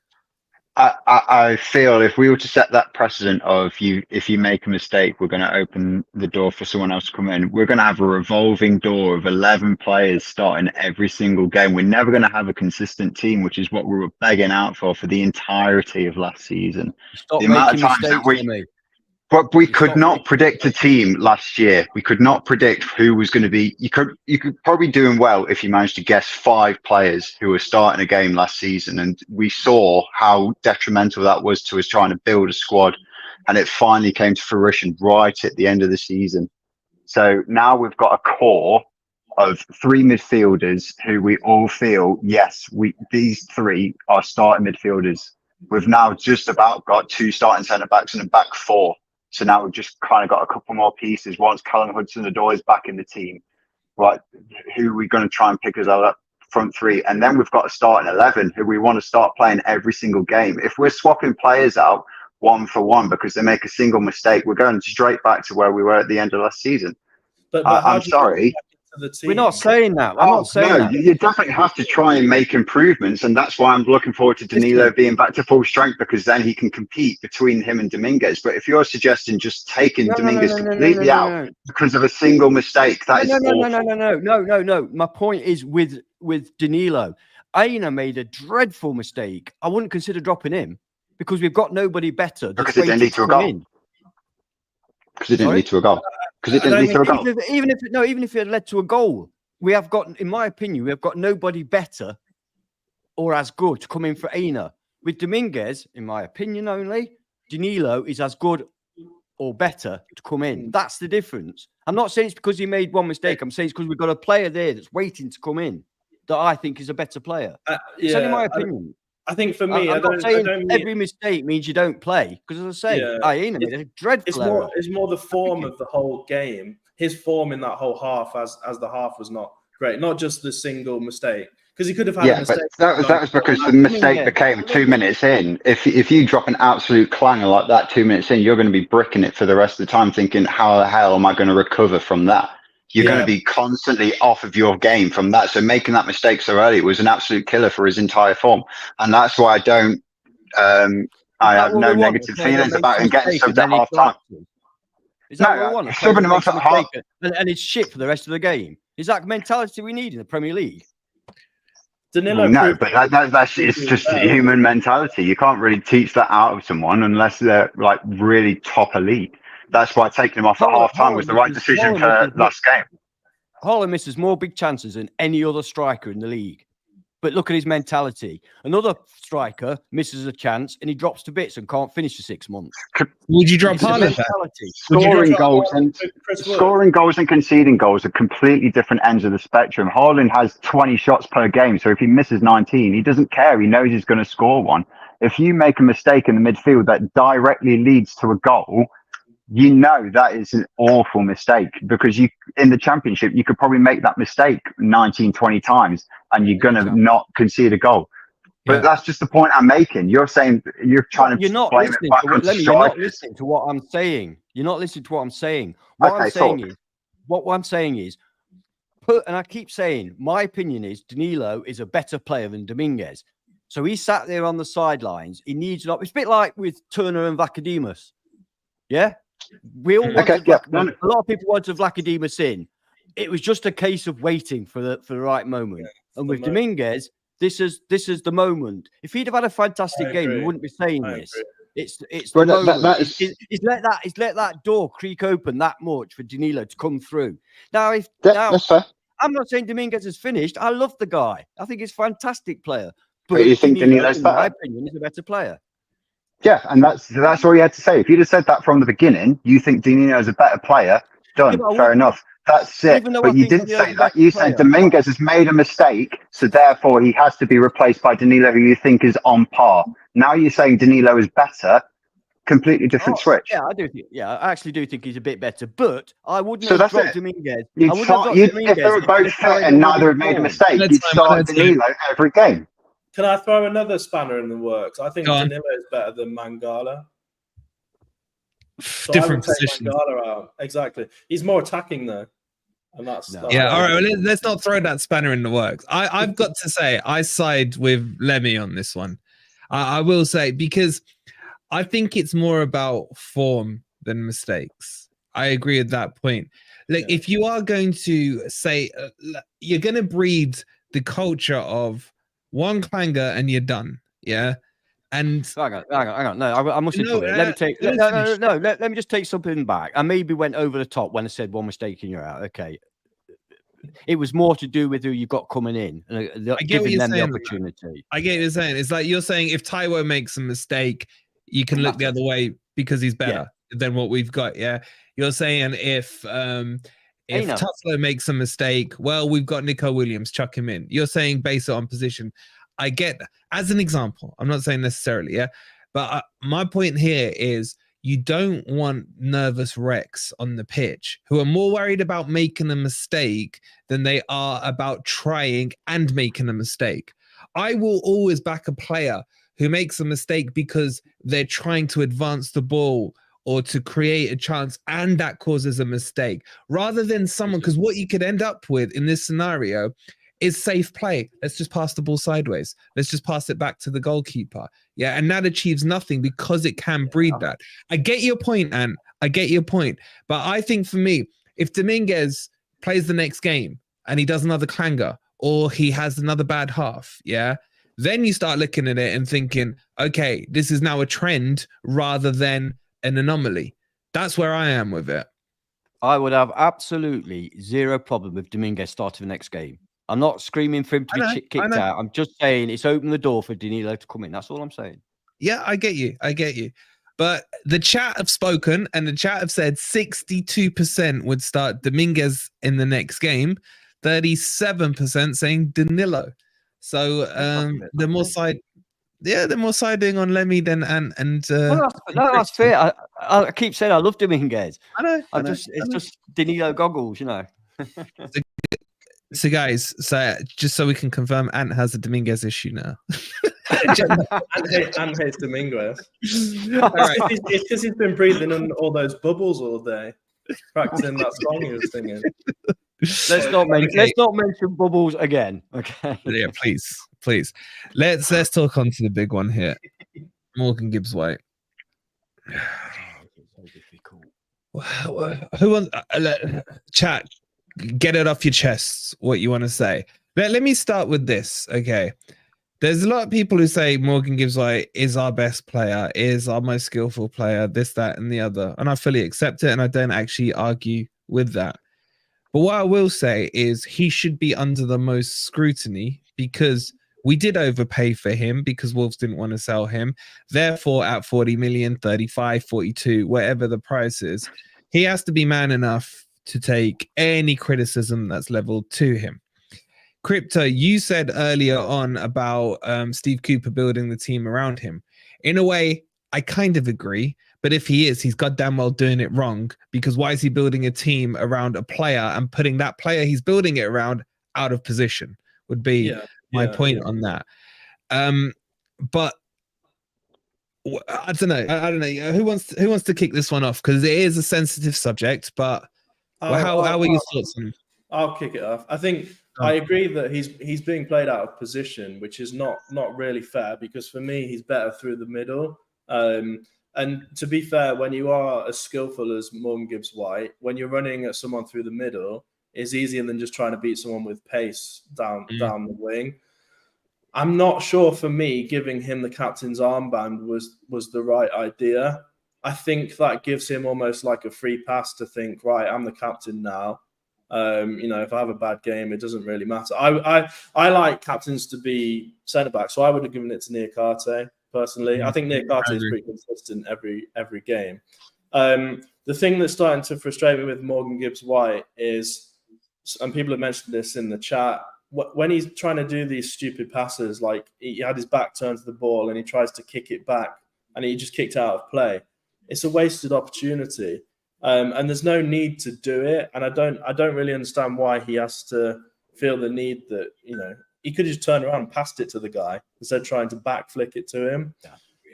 I feel if we were to set that precedent of if you make a mistake, we're going to open the door for someone else to come in. We're going to have a revolving door of 11 players starting every single game. We're never going to have a consistent team, which is what we were begging out for the entirety of last season. The amount of times that but we could not predict a team last year. We could not predict who was going to be. You could probably doing well if you managed to guess 5 players who were starting a game last season, and we saw how detrimental that was to us trying to build a squad, and it finally came to fruition right at the end of the season. So now we've got a core of 3 midfielders who we all feel, yes, these 3 are starting midfielders. We've now just about got 2 starting centre backs and a back 4. So now we've just kind of got a couple more pieces. Once Callum Hudson-Odoi is back in the team, right, who are we going to try and pick as our front 3? And then we've got a starting 11 who we want to start playing every single game. If we're swapping players out 1 for 1 because they make a single mistake, we're going straight back to where we were at the end of last season. But I'm sorry. We're not saying that. I'm not saying that. You definitely have to try and make improvements, and that's why I'm looking forward to Danilo being back to full strength, because then he can compete between him and Dominguez. But if you're suggesting just taking Dominguez completely out because of a single mistake, that is awful. No. My point is with Danilo, Aina made a dreadful mistake. I wouldn't consider dropping him because we've got nobody better. Because it didn't lead to a goal. Because it didn't lead to a goal. Because it didn't lead to a goal. Even if it had led to a goal, we have got, in my opinion, we have got nobody better or as good to come in for Aina. With Dominguez, in my opinion only, Danilo is as good or better to come in. That's the difference. I'm not saying it's because he made one mistake. I'm saying it's because we've got a player there that's waiting to come in that I think is a better player. It's only my opinion. I think for me, I'm not saying every mistake means you don't play, because as I say, Aina made a dreadful error. It's more the form of the whole game. His form in that whole half, as the half was not great, not just the single mistake, because he could have had a mistake. But that was because the mistake became 2 minutes in. If you drop an absolute clanger like that 2 minutes in, you're going to be bricking it for the rest of the time, thinking, how the hell am I going to recover from that? You're going to be constantly off of your game from that. So making that mistake so early was an absolute killer for his entire form. And that's why I have no negative feelings about him getting subbed at half time. Is that what we want? Subbing him off at half. And it's shit for the rest of the game. Is that mentality we need in the Premier League? Danilo but that's it's just human mentality. You can't really teach that out of someone unless they're like really top elite. That's why taking him off at half time was the right decision for last game. Haaland misses more big chances than any other striker in the league. But look at his mentality. Another striker misses a chance and he drops to bits and can't finish for 6 months. Would you drop Haaland? Scoring goals and conceding goals are completely different ends of the spectrum. Haaland has 20 shots per game, so if he misses 19, he doesn't care. He knows he's going to score one. If you make a mistake in the midfield that directly leads to a goal, you know that is an awful mistake, because in the Championship, you could probably make that mistake 19, 20 times and you're going to not concede a goal. But that's just the point I'm making. You're saying you're trying to blame it back on strikers. You're not listening to what I'm saying. You're not listening to what I'm saying. What I'm saying is, and I keep saying, my opinion is Danilo is a better player than Dominguez. So he sat there on the sidelines. He needs it's a bit like with Turner and Vlachodimos. Yeah, we all wanted a lot of people wanted Vlachodimos in. It was just a case of waiting for the right moment. And with Dominguez, this is the moment. If he'd have had a fantastic game, we wouldn't be saying this. It's the moment. He's let that door creak open that much for Danilo to come through. Now, that's fair. I'm not saying Dominguez is finished. I love the guy. I think he's a fantastic player. But you think Danilo's better? In my opinion, is a better player. Yeah, and that's all you had to say. If you'd have said that from the beginning, you think Danilo is a better player. Done. Fair enough. That's it. But you didn't say that. You said Dominguez has made a mistake, so therefore he has to be replaced by Danilo, who you think is on par. Now you're saying Danilo is better. Completely different switch. Yeah, I do. I actually do think he's a bit better, but I wouldn't have dropped Dominguez. If they were both fit and neither had made a mistake, you'd start Danilo every game. Can I throw another spanner in the works? I think Danilo is better than Mangala. So different position. Mangala out. Exactly. He's more attacking though. And that's All right. Well, let's not throw that spanner in the works. I've got to say, I side with Lemmy on this one. I will say, because I think it's more about form than mistakes. I agree with that point. Like, if you are going to say you're going to breed the culture of one clanger and you're done, yeah. And hang on. No, I must let me just take something back. I maybe went over the top when I said one mistake and you're out. Okay, it was more to do with who you got coming in and giving them the opportunity. I get what you're saying. It's like you're saying if Taiwo makes a mistake, you can look the other way because he's better than what we've got. Yeah, you're saying if Tussler makes a mistake, well, we've got Nico Williams, chuck him in. You're saying base it on position. I get, as an example, I'm not saying necessarily, but my point here is you don't want nervous wrecks on the pitch who are more worried about making a mistake than they are about trying and making a mistake. I will always back a player who makes a mistake because they're trying to advance the ball or to create a chance, and that causes a mistake, rather than someone, because what you could end up with in this scenario is safe play. Let's just pass the ball sideways. Let's just pass it back to the goalkeeper. Yeah, and that achieves nothing because it can breed that. I get your point, Ant. I get your point. But I think for me, if Dominguez plays the next game and he does another clanger or he has another bad half, then you start looking at it and thinking, okay, this is now a trend rather than an anomaly. That's where I am with it. I would have absolutely zero problem with Dominguez starting the next game. I'm not screaming for him to be kicked out. I'm just saying it's opened the door for Danilo to come in. That's all I'm saying. Yeah, I get you. But the chat have spoken, and the chat have said 62% would start Dominguez in the next game, 37% saying Danilo. So they're more siding on Lemmy than and that's fair. I keep saying I love Dominguez. I know. It's just Danilo goggles, you know. So guys, just so we can confirm, Ant has a Dominguez issue now. and hates Dominguez. It's because he's been breathing in all those bubbles all day, practicing that song he was singing. Let's not mention bubbles again. Okay. Yeah, please. Let's talk on to the big one here. Morgan Gibbs-White. So difficult. Who wants chat? Get it off your chests, what you want to say. Let me start with this, okay? There's a lot of people who say Morgan Gibbs-White is our best player, is our most skillful player, this, that, and the other. And I fully accept it, and I don't actually argue with that. But what I will say is he should be under the most scrutiny because we did overpay for him because Wolves didn't want to sell him. Therefore, at 40 million, 35, 42, whatever the price is, he has to be man enough to take any criticism that's leveled to him. Crypto, you said earlier on about Steve Cooper building the team around him. In a way, I kind of agree. But if he is, he's goddamn well doing it wrong, because why is he building a team around a player and putting that player he's building it around out of position would be my point on that. But I don't know. I don't know. Who wants to kick this one off? Because it is a sensitive subject, but how are your thoughts on it? I'll kick it off. I think I agree that he's being played out of position, which is not really fair, because for me he's better through the middle. And to be fair, when you are as skillful as Morgan Gibbs-White, when you're running at someone through the middle, it's easier than just trying to beat someone with pace down the wing. I'm not sure, for me, giving him the captain's armband was the right idea. I think that gives him almost like a free pass to think, right, I'm the captain now. If I have a bad game, it doesn't really matter. I like captains to be centre back, so I would have given it to Niakate personally. I think Niakate is pretty consistent every game. The thing that's starting to frustrate me with Morgan Gibbs-White is, and people have mentioned this in the chat, when he's trying to do these stupid passes, like he had his back turned to the ball and he tries to kick it back and he just kicked out of play. It's a wasted opportunity. And there's no need to do it. And I don't really understand why he has to feel the need that, he could just turn around and passed it to the guy instead of trying to back flick it to him.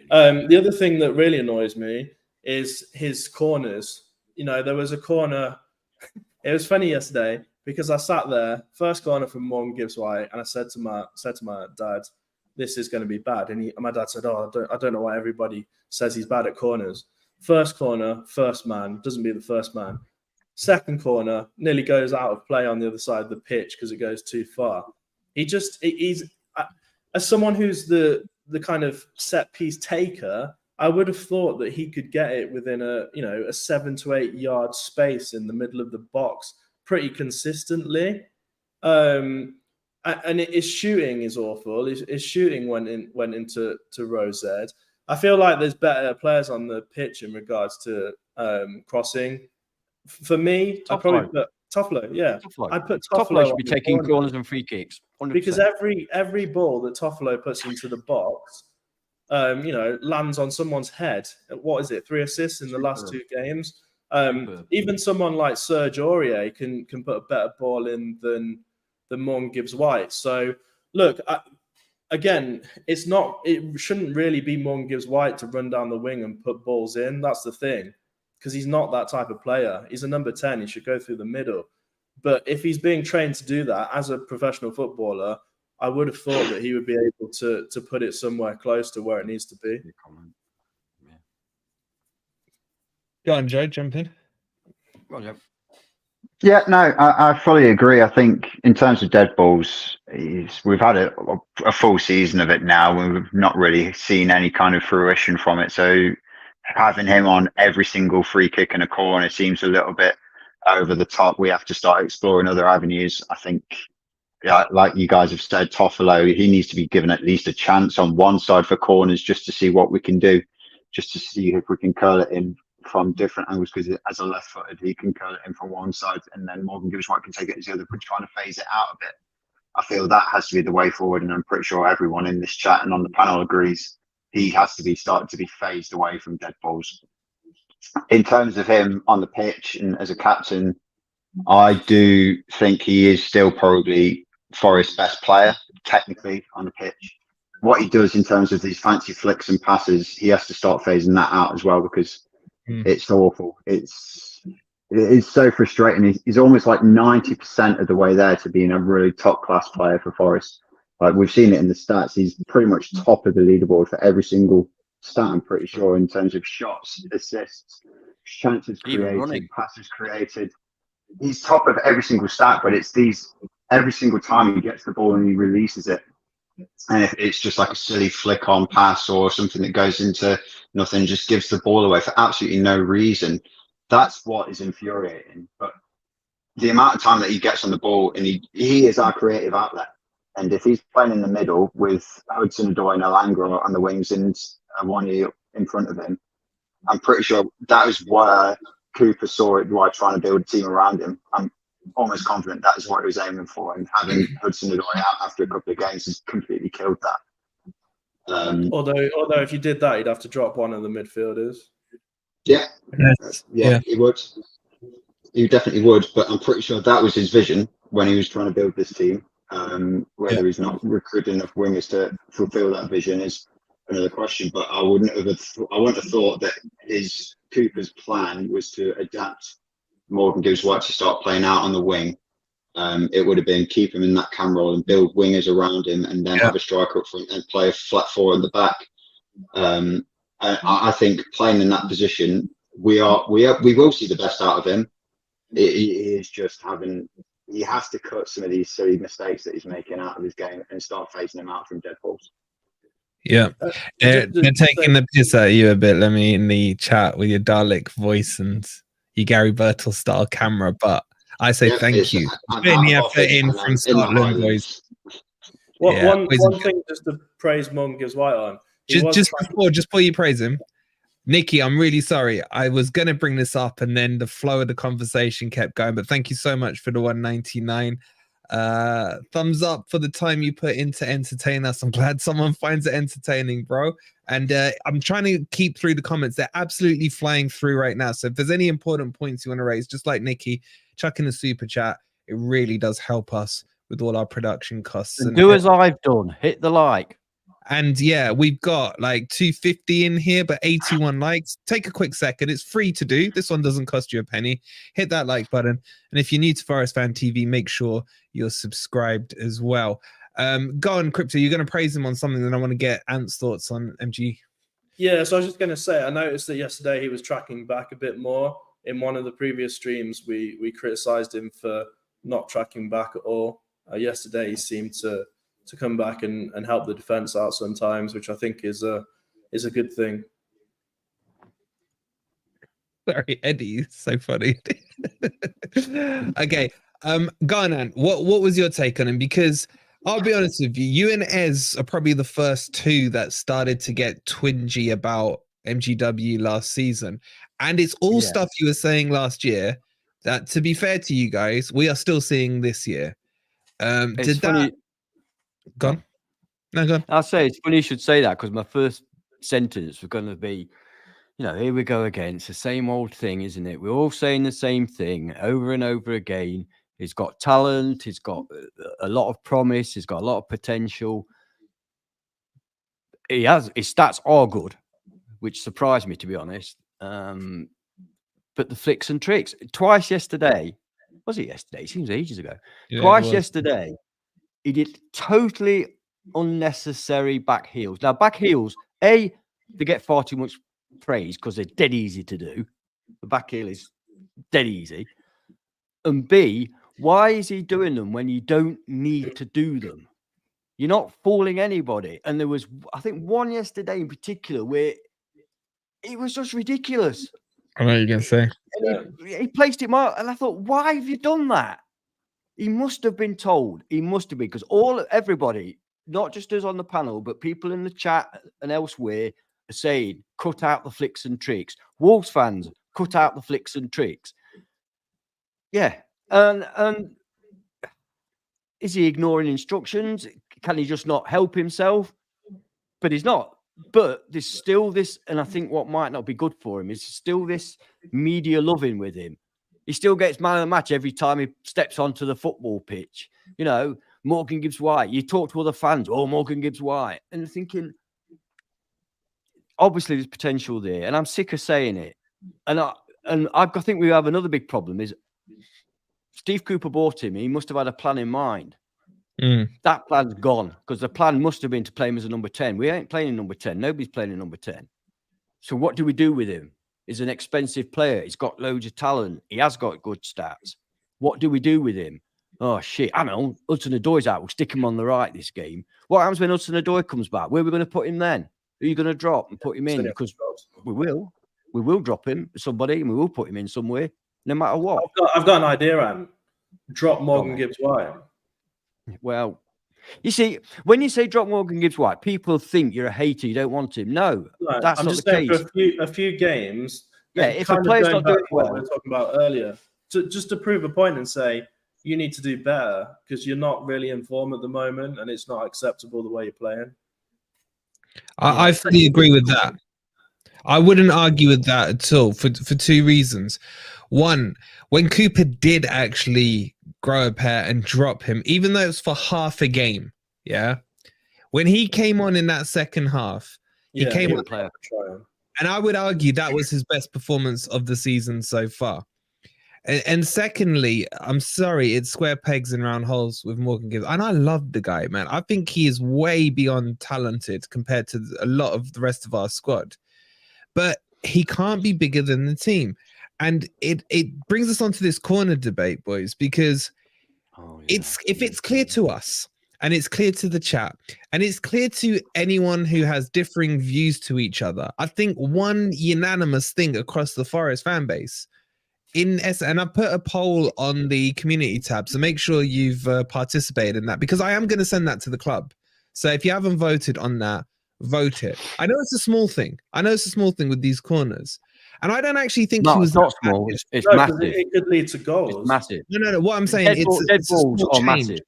The other thing that really annoys me is his corners. There was a corner. It was funny yesterday because I sat there, first corner from Morgan Gibbs-White, and I said to my dad, this is going to be bad. And my dad said, I don't know why everybody says he's bad at corners. First corner, first man, doesn't be the first man. Second corner, nearly goes out of play on the other side of the pitch because it goes too far. He's as someone who's the kind of set piece taker, I would have thought that he could get it within a 7 to 8 yard space in the middle of the box pretty consistently. And his shooting is awful. His shooting went into Rose. I feel like there's better players on the pitch in regards to crossing. For me, I probably put Toffolo. Yeah, I put Toffolo should be taking corners and free kicks 100%. Because every ball that Toffolo puts into the box, lands on someone's head. What is it? 3 assists in the last 2 games. Even someone like Serge Aurier can put a better ball in than Morgan Gibbs-White. So look, again, it shouldn't really be Morgan Gibbs-White to run down the wing and put balls in. That's the thing, because he's not that type of player. He's a number 10. He should go through the middle. But if he's being trained to do that as a professional footballer, I would have thought that he would be able to put it somewhere close to where it needs to be. Go on, Joe, jump in. Well, yeah. Yeah, no, I fully agree. I think in terms of dead balls, we've had a full season of it now, and we've not really seen any kind of fruition from it. So having him on every single free kick in a corner seems a little bit over the top. We have to start exploring other avenues. I think, like you guys have said, Toffolo, he needs to be given at least a chance on one side for corners just to see what we can do, just to see if we can curl it in from different angles, because as a left-footed, he can curl it in from one side and then Morgan Gibbs-White can take it to the other, but trying to phase it out a bit. I feel that has to be the way forward, and I'm pretty sure everyone in this chat and on the panel agrees. He has to be started to be phased away from dead balls. In terms of him on the pitch and as a captain, I do think he is still probably Forest's best player, technically, on the pitch. What he does in terms of these fancy flicks and passes, he has to start phasing that out as well, because it's awful. It is so frustrating. He's almost like 90% of the way there to being a really top class player for Forest. Like, we've seen it in the stats. He's pretty much top of the leaderboard for every single stat, I'm pretty sure, in terms of shots, assists, chances created, passes created. He's top of every single stat, but it's every single time he gets the ball and he releases it, and if it's just like a silly flick on pass or something that goes into nothing, just gives the ball away for absolutely no reason. That's what is infuriating. But the amount of time that he gets on the ball, and he is our creative outlet. And if he's playing in the middle with Hudson-Odoi and Elanga on the wings and Awoniyi in front of him, I'm pretty sure that is where Cooper saw it while trying to build a team around him. I'm almost confident that is what he was aiming for, and having Hudson-Odoi out after a couple of games has completely killed that. Although if you did that, you'd have to drop one of the midfielders. Yeah, he would. He definitely would, but I'm pretty sure that was his vision when he was trying to build this team. Whether he's not recruited enough wingers to fulfill that vision is another question. But I wouldn't have thought that Cooper's plan was to adapt Morgan Gibbs-White to start playing out on the wing, it would have been keep him in that cam role and build wingers around him, and then have a striker up front and play a flat four in the back. I think playing in that position, we will see the best out of him. He is just he has to cut some of these silly mistakes that he's making out of his game and start phasing them out from dead balls. Yeah, they're taking the piss out of you a bit, Lemmy, in the chat with your Dalek voice and your Gary Birtle style camera, but I say thank you. Putting the effort in from Scotland, boys. One thing just to praise Morgan Gibbs-White on. Just before you praise him, Nikki, I'm really sorry. I was going to bring this up and then the flow of the conversation kept going, but thank you so much for the 199. Thumbs up for the time you put in to entertain us. I'm glad someone finds it entertaining, bro. And I'm trying to keep through the comments. They're absolutely flying through right now. So if there's any important points you want to raise, just like Nikki, chuck in a super chat. It really does help us with all our production costs. And do as I've done. Hit the like. And yeah, we've got like 250 in here, but 81 likes. Take a quick second. It's free to do. This one doesn't cost you a penny. Hit that like button. And if you're new to Forest Fan TV, make sure you're subscribed as well. Go on, Crypto. You're going to praise him on something that I want to get Ant's thoughts on, MG. Yeah, so I was just going to say, I noticed that yesterday he was tracking back a bit more. In one of the previous streams, we criticized him for not tracking back at all. Yesterday, he seemed to come back and help the defense out sometimes, which I think is a good thing. Sorry, Eddie, so funny. Okay, go on, Ant. What was your take on him? Because I'll be honest with you, you and Ez are probably the first two that started to get twingy about MGW last season. And it's all stuff you were saying last year that, to be fair to you guys, we are still seeing this year. Did that... Gone? No, go on. I'll say it's funny you should say that, because my first sentence was going to be, here we go again. It's the same old thing, isn't it? We're all saying the same thing over and over again. He's got talent. He's got a lot of promise. He's got a lot of potential. His stats are good, which surprised me, to be honest. But the flicks and tricks, twice yesterday, was it yesterday? It seems ages ago. Yeah, twice yesterday, he did totally unnecessary back heels. Now, back heels, A, they get far too much praise because they're dead easy to do. The back heel is dead easy. And B, why is he doing them when you don't need to do them? You're not fooling anybody. And there was, I think, one yesterday in particular where it was just ridiculous. I know what you're going to say. And he placed it out, and I thought, why have you done that? He must have been told. He must have been, because everybody, not just us on the panel, but people in the chat and elsewhere are saying, cut out the flicks and tricks. Wolves fans, cut out the flicks and tricks. Yeah. And is he ignoring instructions? Can he just not help himself? But he's not. But there's still this, and I think what might not be good for him is still this media loving with him. He still gets man of the match every time he steps onto the football pitch. Morgan Gibbs-White. You talk to other fans, Morgan Gibbs-White. And you're thinking, obviously there's potential there. And I'm sick of saying it. And I think we have another big problem is Steve Cooper bought him. He must have had a plan in mind. That plan's gone, because the plan must have been to play him as a number 10. We ain't playing number 10. Nobody's playing a number 10. So what do we do with him? He's an expensive player. He's got loads of talent. He has got good stats. What do we do with him? Oh, shit. I know. Hudson-Odoi's out. We'll stick him on the right this game. What happens when Hudson-Odoi comes back? Where are we going to put him then? Who are you going to drop and put him in? Because we will. We will drop him, somebody, and we will put him in somewhere, no matter what. I've got an idea, Ant. Drop Morgan Gibbs-White. Well, you see, when you say drop Morgan Gibbs-White, people think you're a hater. You don't want him. No, that's not the case. For a few games, if a player's not doing well, what we were talking about earlier, just to prove a point and say you need to do better because you're not really in form at the moment, and it's not acceptable the way you're playing. I fully agree with that. I wouldn't argue with that at all for two reasons. One, when Cooper did actually grow a pair and drop him, even though it was for half a game, when he came on in that second half, he came on, and I would argue that was his best performance of the season so far. And secondly, I'm sorry, it's square pegs and round holes with Morgan Gibbs. And I love the guy, man. I think he is way beyond talented compared to a lot of the rest of our squad. But he can't be bigger than the team. And it brings us onto this corner debate, boys, because if it's clear to us, and it's clear to the chat, and it's clear to anyone who has differing views to each other, I think one unanimous thing across the Forest fan base, and I put a poll on the community tab, so make sure you've participated in that, because I am going to send that to the club. So if you haven't voted on that, vote it. I know it's a small thing. I know it's a small thing with these corners. And I don't actually think he was not small. It's no, massive. It could lead to goals. It's massive. No. What I'm saying, dead balls are massive.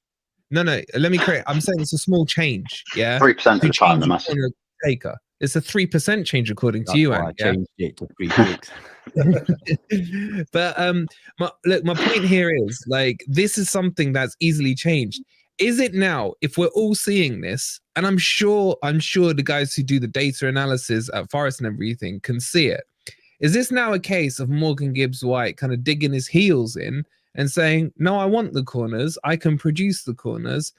No. Let me correct. I'm saying it's a small change. Yeah, 3% of the time, the massive taker. It's a 3% change according to you, I changed it to 3 weeks. But my point here is, like, this is something that's easily changed. Is it now? If we're all seeing this, and I'm sure the guys who do the data analysis at Forest and everything can see it. Is this now a case of Morgan Gibbs-White kind of digging his heels in and saying, no, I want the corners, I can produce the corners?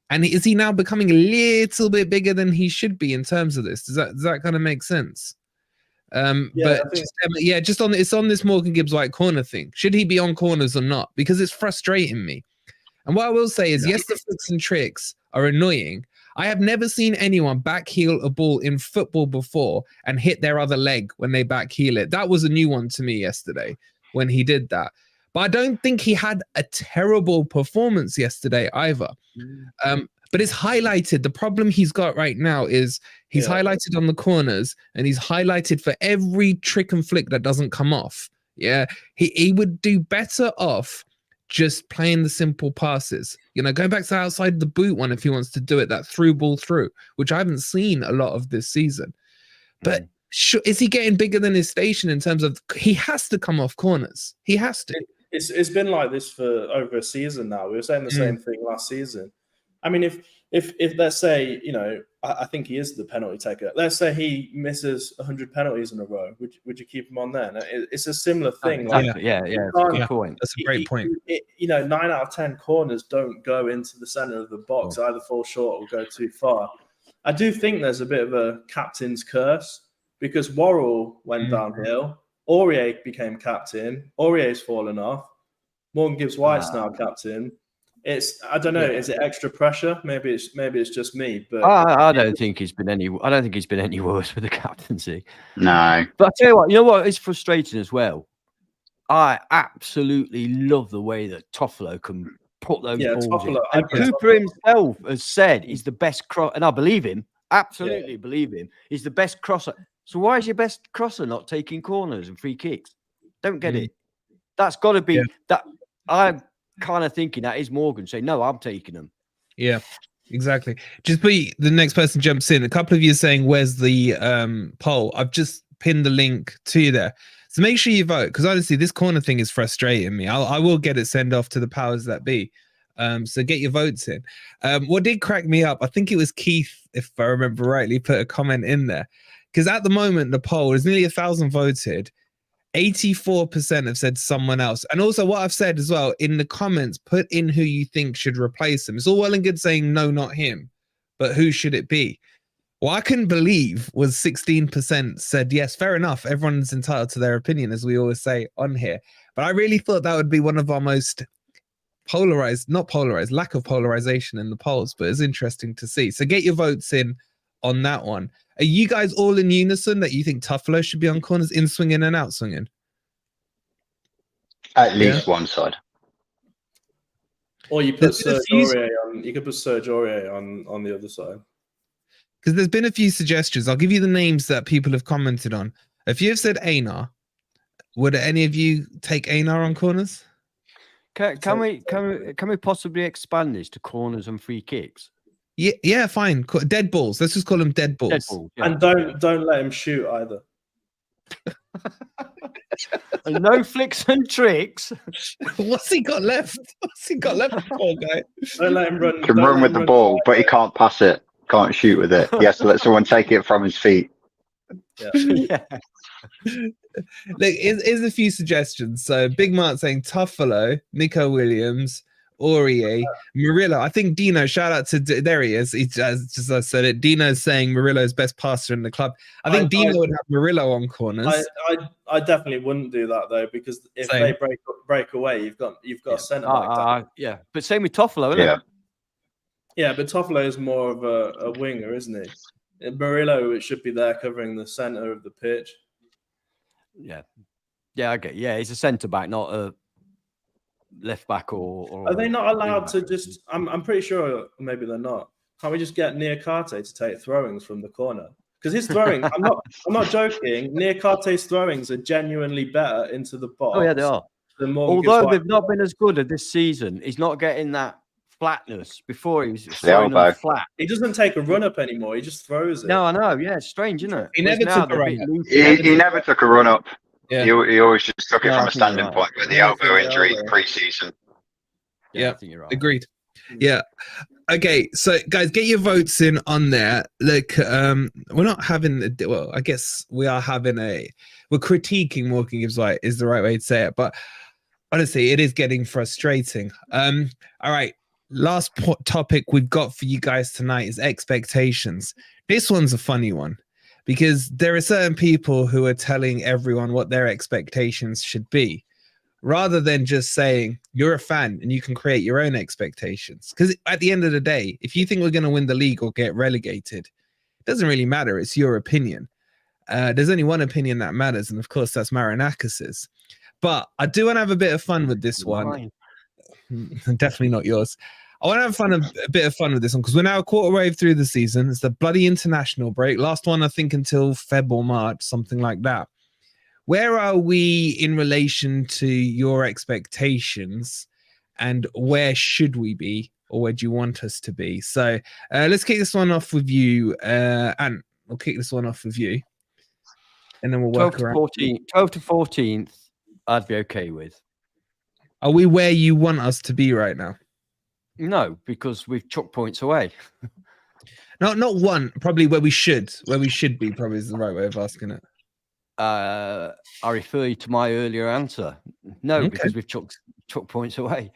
And is he now becoming a little bit bigger than he should be in terms of this? Does that kind of make sense? It's on this Morgan Gibbs-White corner thing. Should he be on corners or not? Because it's frustrating me. And what I will say is, yes, the flicks and tricks are annoying. I have never seen anyone backheel a ball in football before and hit their other leg when they backheel it. That was a new one to me yesterday when he did that. But I don't think he had a terrible performance yesterday either. But it's highlighted. The problem he's got right now is he's highlighted on the corners, and he's highlighted for every trick and flick that doesn't come off. Yeah, he would do better off just playing the simple passes, going back to outside the boot one if he wants to do it, that through ball through, which I haven't seen a lot of this season. But is he getting bigger than his station in terms of he has to come off corners? He has to. It's been like this for over a season now. We were saying the same thing last season. I mean, if let's say, I think he is the penalty taker. Let's say he misses 100 penalties in a row. Would you keep him on then? It's a similar thing. Exactly. That's a good point. That's a great point. 9 out of 10 corners don't go into the center of the box, either fall short or go too far. I do think there's a bit of a captain's curse, because Worrell went downhill. Aurier became captain. Aurier's fallen off. Morgan Gibbs-White's now captain. I don't know. Is it extra pressure? Maybe it's just me. But I don't think he's been any worse with the captaincy. No. But I tell you what, it's frustrating as well. I absolutely love the way that Toffolo can put those balls in. And Cooper himself has said he's the best cross, and I believe him. Absolutely believe him. He's the best crosser. So why is your best crosser not taking corners and free kicks? Don't get it. That's got to be that. I'm kind of thinking that is Morgan saying, no, I'm taking them. Yeah, exactly. Just the next person jumps in. A couple of you saying, where's the poll? I've just pinned the link to you there. So make sure you vote, because honestly, this corner thing is frustrating me. I will get it sent off to the powers that be. So get your votes in. What did crack me up, I think it was Keith, if I remember rightly, put a comment in there. Because at the moment, the poll is nearly 1,000 voted. 84% have said someone else. And also what I've said as well, in the comments, put in who you think should replace him. It's all well and good saying, no, not him. But who should it be? What I couldn't believe was 16% said, yes, fair enough. Everyone's entitled to their opinion, as we always say on here. But I really thought that would be one of our most lack of polarization in the polls. But it's interesting to see. So get your votes in on that one. Are you guys all in unison that you think Toffolo should be on corners, in swinging and out swinging? At least one side. Or you put Serge Aurier on. You could put Serge Aurier on the other side. Because there's been a few suggestions. I'll give you the names that people have commented on. A few have said Einar. Would any of you take Einar on corners? Can we possibly expand this to corners and free kicks? Yeah, fine. Dead balls. Let's just call them dead balls. Dead balls, yeah. And don't let him shoot either. And no flicks and tricks. What's he got left? Poor guy. Don't let him run. He can run with the ball, but he can't pass it. Can't shoot with it. He has to let someone take it from his feet. Yeah. Look, here's a few suggestions. So Big Mark saying Tuffalo, Nico Williams, Aurier, Murillo. I think Dino, shout out to, there he is. He just I said it. Dino's saying Murillo's best passer in the club. I think Dino would have Murillo on corners. I definitely wouldn't do that though, because if they break away, you've got a centre back. Yeah, but same with Toffolo, isn't it? Yeah, but Toffolo is more of a winger, isn't he? Murillo, it should be there covering the centre of the pitch. Yeah, okay. Yeah, he's a centre back, not a left back or. Are they not allowed to just? I'm pretty sure maybe they're not. Can't we just get Niakate to take throwings from the corner? Because his throwing, I'm not joking. Niakate's throwings are genuinely better into the box. Oh yeah, they are. Although they've not been as good at this season, he's not getting that flatness. Before he was throwing them flat. He doesn't take a run up anymore. He just throws it. No, I know. Yeah, it's strange, isn't it? He never took a run up. He never took a run up. Yeah. He always just took it from a standing point with the elbow injury pre-season. Yeah, I think you're right. Agreed. Yeah. Okay, so guys, get your votes in on there. Look, we're not having I guess we are having we're critiquing Morgan Gibbs-White is the right way to say it, but honestly, it is getting frustrating. All right, last topic we've got for you guys tonight is expectations. This one's a funny one because there are certain people who are telling everyone what their expectations should be, rather than just saying you're a fan and you can create your own expectations. Because at the end of the day, if you think we're going to win the league or get relegated, it doesn't really matter. It's your opinion. There's only one opinion that matters, and of course that's Marinakis's. But I do want to have a bit of fun with this one. Definitely not yours. I want to have a bit of fun with this one because we're now a quarter way through the season. It's the bloody international break. Last one, I think, until Feb or March, something like that. Where are we in relation to your expectations, and where should we be, or where do you want us to be? So let's kick this one off with you, and we'll kick this one off with you, and then we'll work around. 12 to 14th, I'd be okay with. Are we where you want us to be right now? No, because we've chucked points away. Not one. Probably where we should be. Probably is the right way of asking it. I refer you to my earlier answer. No, okay. Because we've chucked points away.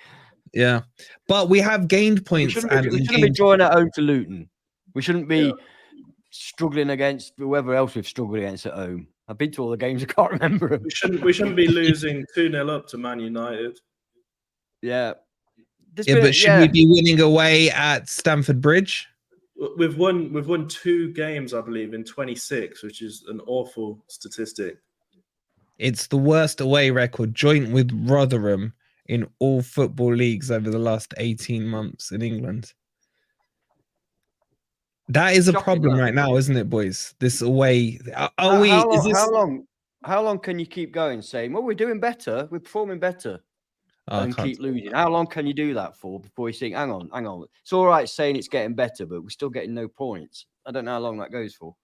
Yeah, but we have gained points. We shouldn't be drawing at home to Luton. We shouldn't be struggling against whoever else we've struggled against at home. I've been to all the games. I can't remember them. We shouldn't be losing 2-0 up to Man United. Yeah. But should we be winning away at Stamford Bridge? We've won 2 games, I believe, in 26, which is an awful statistic. It's the worst away record, joint with Rotherham, in all football leagues over the last 18 months in England. That is a problem right now, isn't it, boys? This away. How long can you keep going saying, well, we're doing better, we're performing better? And keep losing. How long can you do that for before you think, hang on? It's all right saying it's getting better, but we're still getting no points. I don't know how long that goes for.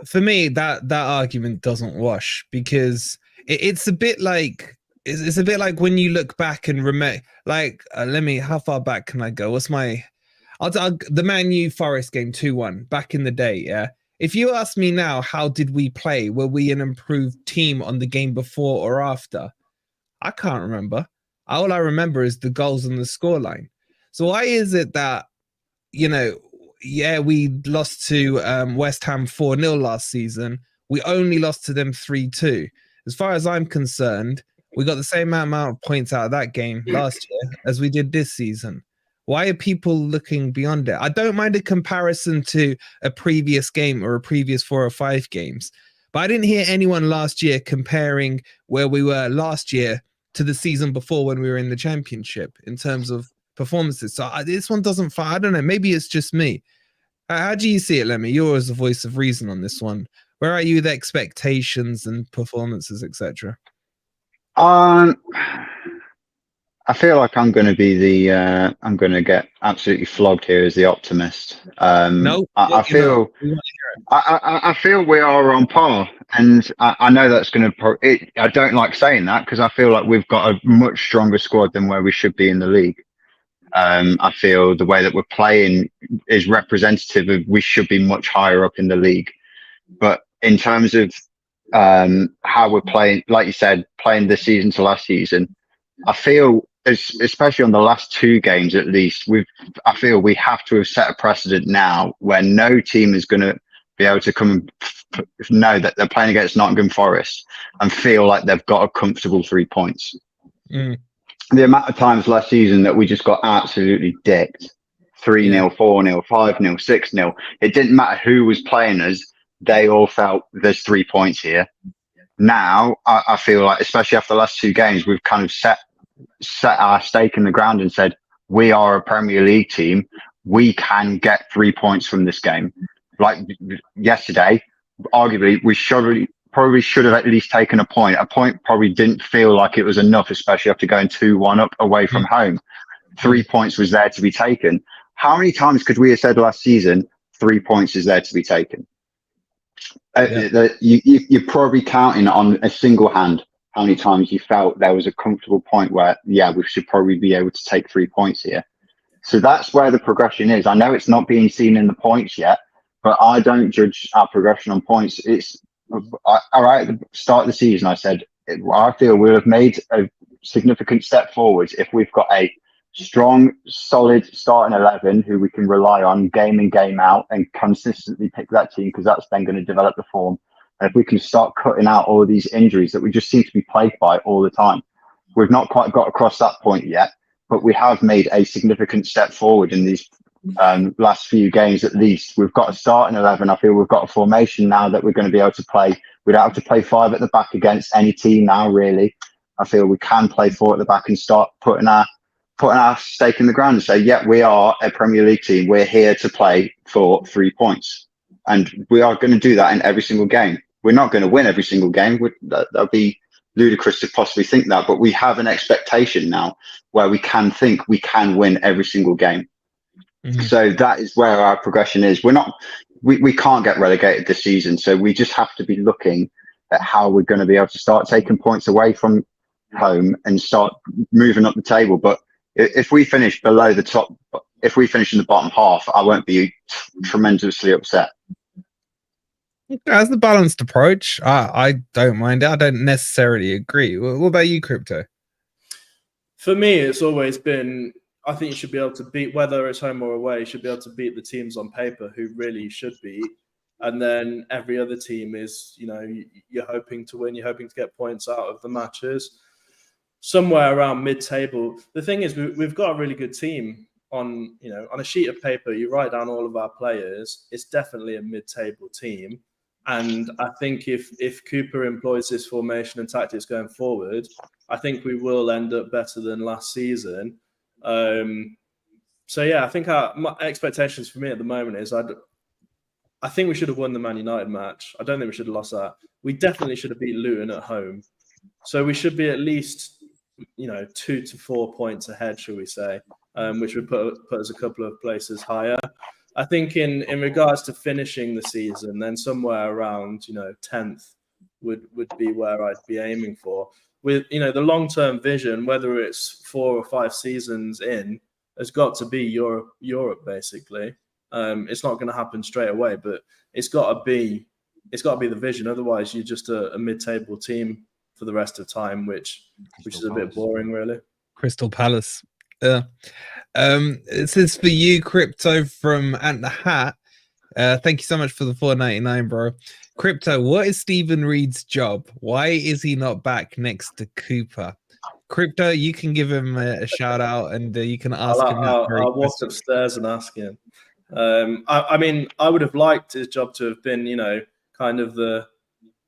For me, that argument doesn't wash because it's a bit like it's a bit like when you look back and remember. Like, how far back can I go? What's my? The Man U Forest game 2-1 back in the day. Yeah. If you ask me now, how did we play? Were we an improved team on the game before or after? I can't remember. All I remember is the goals and the scoreline. So why is it that, we lost to West Ham 4-0 last season. We only lost to them 3-2. As far as I'm concerned, we got the same amount of points out of that game last year as we did this season. Why are people looking beyond it? I don't mind a comparison to a previous game or a previous 4 or 5 games, but I didn't hear anyone last year comparing where we were last year to the season before when we were in the championship in terms of performances. So this one doesn't I don't know. Maybe it's just me. How do you see it, Lemmy? You're as the voice of reason on this one. Where are you with expectations and performances, etc.? I feel like I'm going to be I'm going to get absolutely flogged here as the optimist. No, I feel we are on par, and I know that's going to. I don't like saying that because I feel like we've got a much stronger squad than where we should be in the league. I feel the way that we're playing is representative of we should be much higher up in the league. But in terms of how we're playing, like you said, playing this season to last season, I feel, especially on the last 2 games at least, I feel we have to have set a precedent now where no team is going to be able to come and know that they're playing against Nottingham Forest and feel like they've got a comfortable 3 points. The amount of times last season that we just got absolutely dicked, 3-0, 4-0, 5-0, 6-0. It didn't matter who was playing us. They all felt there's 3 points here. Now, I feel like, especially after the last 2 games, we've kind of set our stake in the ground and said, we are a Premier League team. We can get 3 points from this game. Like yesterday, arguably, we probably should have at least taken a point. A point probably didn't feel like it was enough, especially after going 2-1 up away from home. 3 points was there to be taken. How many times could we have said last season, 3 points is there to be taken? You're probably counting on a single hand how many times you felt there was a comfortable point where, yeah, we should probably be able to take 3 points here. So that's where the progression is. I know it's not being seen in the points yet, but I don't judge our progression on points. It's all right. At the start of the season, I said, I feel we'll have made a significant step forwards if we've got a strong, solid starting 11 who we can rely on game in, game out and consistently pick that team, because that's then going to develop the form. And if we can start cutting out all of these injuries that we just seem to be plagued by all the time, we've not quite got across that point yet, but we have made a significant step forward in these last few games. At least we've got a starting 11. I feel we've got a formation now that we're going to be able to play. We don't have to play 5 at the back against any team now, really. I feel we can play 4 at the back and start putting our stake in the ground and say, yeah, we are a Premier League team. We're here to play for 3 points. And we are going to do that in every single game. We're not going to win every single game. That'd be ludicrous to possibly think that, but we have an expectation now where we can think we can win every single game. So that is where our progression is. We can't get relegated this season. So we just have to be looking at how we're going to be able to start taking points away from home and start moving up the table. But if we finish below the top, if we finish in the bottom half, I won't be tremendously upset. That's the balanced approach. I don't mind it. I don't necessarily agree. What about you, Crypto? For me, it's always been, I think you should be able to beat, whether it's home or away, you should be able to beat the teams on paper who really you should beat. And then every other team is, you're hoping to win, you're hoping to get points out of the matches. Somewhere around mid-table. The thing is, we've got a really good team on a sheet of paper. You write down all of our players. It's definitely a mid-table team. And I think if Cooper employs this formation and tactics going forward, I think we will end up better than last season. So yeah, I think my expectations for me at the moment is I think we should have won the Man United match. I don't think we should have lost that. We definitely should have beat Luton at home. So we should be at least 2 to 4 points ahead, shall we say, which would put us a couple of places higher. I think in regards to finishing the season, then somewhere around 10th would be where I'd be aiming for. With the long-term vision, whether it's 4 or 5 seasons in, has got to be Europe basically. It's not going to happen straight away, but it's got to be the vision. Otherwise, you're just a mid-table team for the rest of time, which is a bit boring, really. Crystal Palace. Yeah. This is for you, Crypto, from Ant the Hat. Thank you so much for the $4.99, bro. Crypto, what is Stephen Reed's job? Why is he not back next to Cooper? Crypto, you can give him a shout out and you can ask him. I'll walk upstairs and ask him. I mean, I would have liked his job to have been, kind of the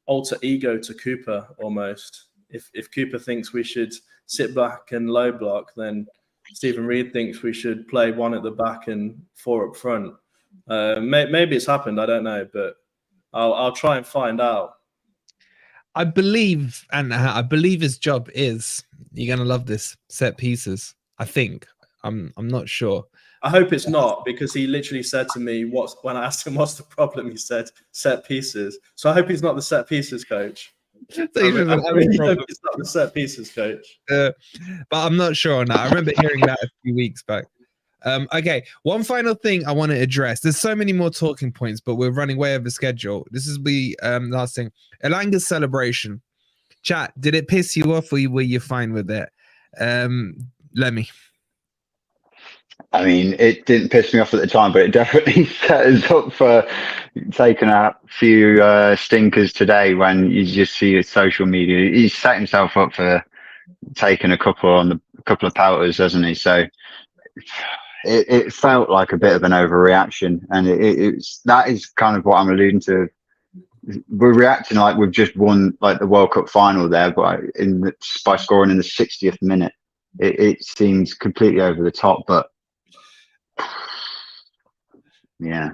alter ego to Cooper almost. If Cooper thinks we should sit back and low block, then Stephen Reed thinks we should play 1 at the back and 4 up front. Maybe it's happened, I don't know, but I'll try and find out. I believe his job is, you're gonna love this, set pieces. I think. I'm not sure. I hope it's not, because he literally said to me, when I asked him what's the problem, he said set pieces. So I hope he's not the set pieces coach. So I really hope it's not the set pieces coach. But I'm not sure on that. I remember hearing that a few weeks back. Okay, one final thing I want to address. There's so many more talking points, but we're running way over schedule. This is the last thing. Elanga's celebration. Chat, did it piss you off or were you fine with it? Let me. I mean, it didn't piss me off at the time, but it definitely set us up for taking a few stinkers today when you just see his social media. He's set himself up for taking a couple of powders, hasn't he? So it felt like a bit of an overreaction, and that is kind of what I'm alluding to. We're reacting like we've just won like the World Cup final there, but by scoring in the 60th minute. It seems completely over the top, but yeah.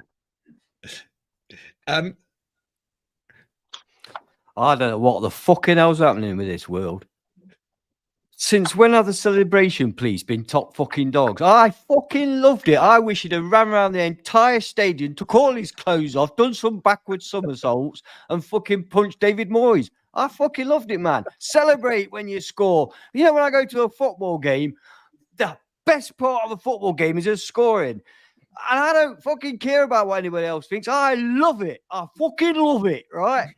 I don't know what the fucking hell's happening with this world. Since when have the celebration police been top fucking dogs? I fucking loved it. I wish he'd have ran around the entire stadium, took all his clothes off, done some backwards somersaults, and fucking punched David Moyes. I fucking loved it, man. Celebrate when you score. You know, when I go to a football game, the best part of a football game is just scoring. And I don't fucking care about what anybody else thinks. I love it. I fucking love it, right?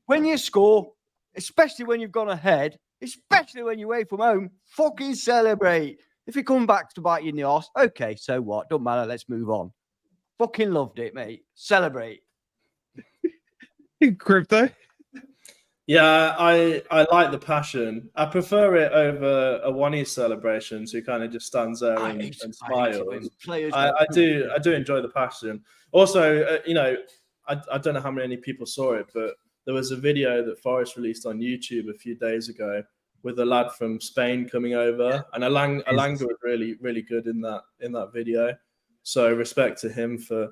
When you score, especially when you've gone ahead, especially when you're away from home, fucking celebrate. If you come back to bite you in the arse, okay, so what? Don't matter. Let's move on. Fucking loved it, mate. Celebrate. Crypto? Yeah, I like the passion. I prefer it over Awoniyi's celebrations, who kind of just stands there and smiles. I do enjoy the passion. Also, you know, I don't know how many people saw it, but there was a video that Forest released on YouTube a few days ago with a lad from Spain coming over, and Alanga was really, really good in that video. So respect to him for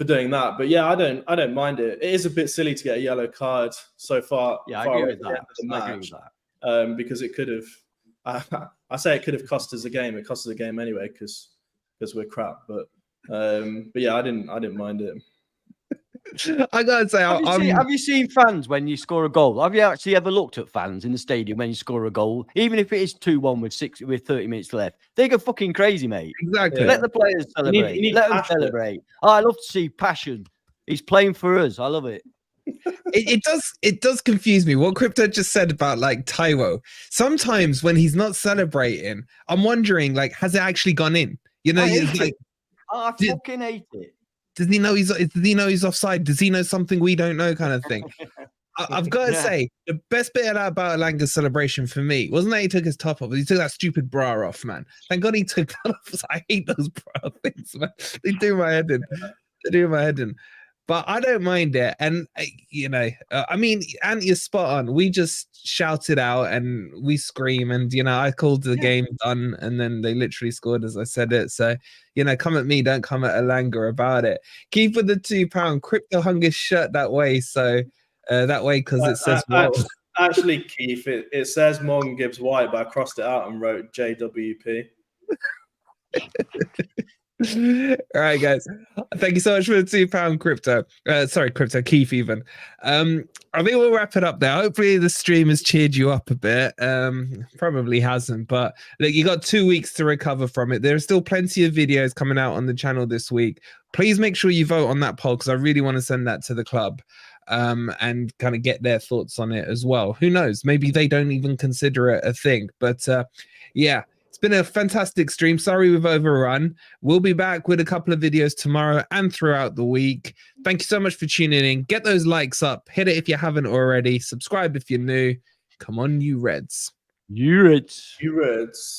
doing that. But yeah, I don't mind it. It is a bit silly to get a yellow card so far. Yeah, I agree with that. Because it could have. I say it could have cost us a game. It cost us a game anyway because we're crap. But yeah, I didn't mind it. I gotta say, have you seen fans when you score a goal? Have you actually ever looked at fans in the stadium when you score a goal, even if it is 2-1 with 30 minutes left? They go fucking crazy, mate. Exactly. Let the players celebrate. Let them celebrate. Oh, I love to see passion. He's playing for us. I love it. It does confuse me what Crypto just said about like Taiwo. Sometimes when he's not celebrating, I'm wondering like, has it actually gone in? You know, I fucking hate it. Does he know he's offside? Does he know something we don't know, kind of thing? I've got to say, the best bit about Alanga's celebration for me wasn't that he took his top off, but he took that stupid bra off, man. Thank God he took that off. I hate those bra things, man. They do my head in. But I don't mind it. And, you know, I mean, and you're spot on. We just shouted out and we scream. And, you know, I called the game done. And then they literally scored as I said it. So, you know, come at me. Don't come at Alanga about it. Keep with the £2. Crypto hung his shirt that way. So that way, because it says... Actually, Keith, it says Morgan Gibbs-White, but I crossed it out and wrote JWP. All right, guys. Thank you so much for the £2 Crypto. Sorry, Crypto, Keith even. I think we'll wrap it up there. Hopefully the stream has cheered you up a bit. Probably hasn't, but look, you got 2 weeks to recover from it. There are still plenty of videos coming out on the channel this week. Please make sure you vote on that poll because I really want to send that to the club and kind of get their thoughts on it as well. Who knows? Maybe they don't even consider it a thing. But yeah. It's been a fantastic stream. Sorry we've overrun. We'll be back with a couple of videos tomorrow and throughout the week. Thank you so much for tuning in. Get those likes up. Hit it if you haven't already. Subscribe if you're new. Come on, you Reds. You Reds. You Reds.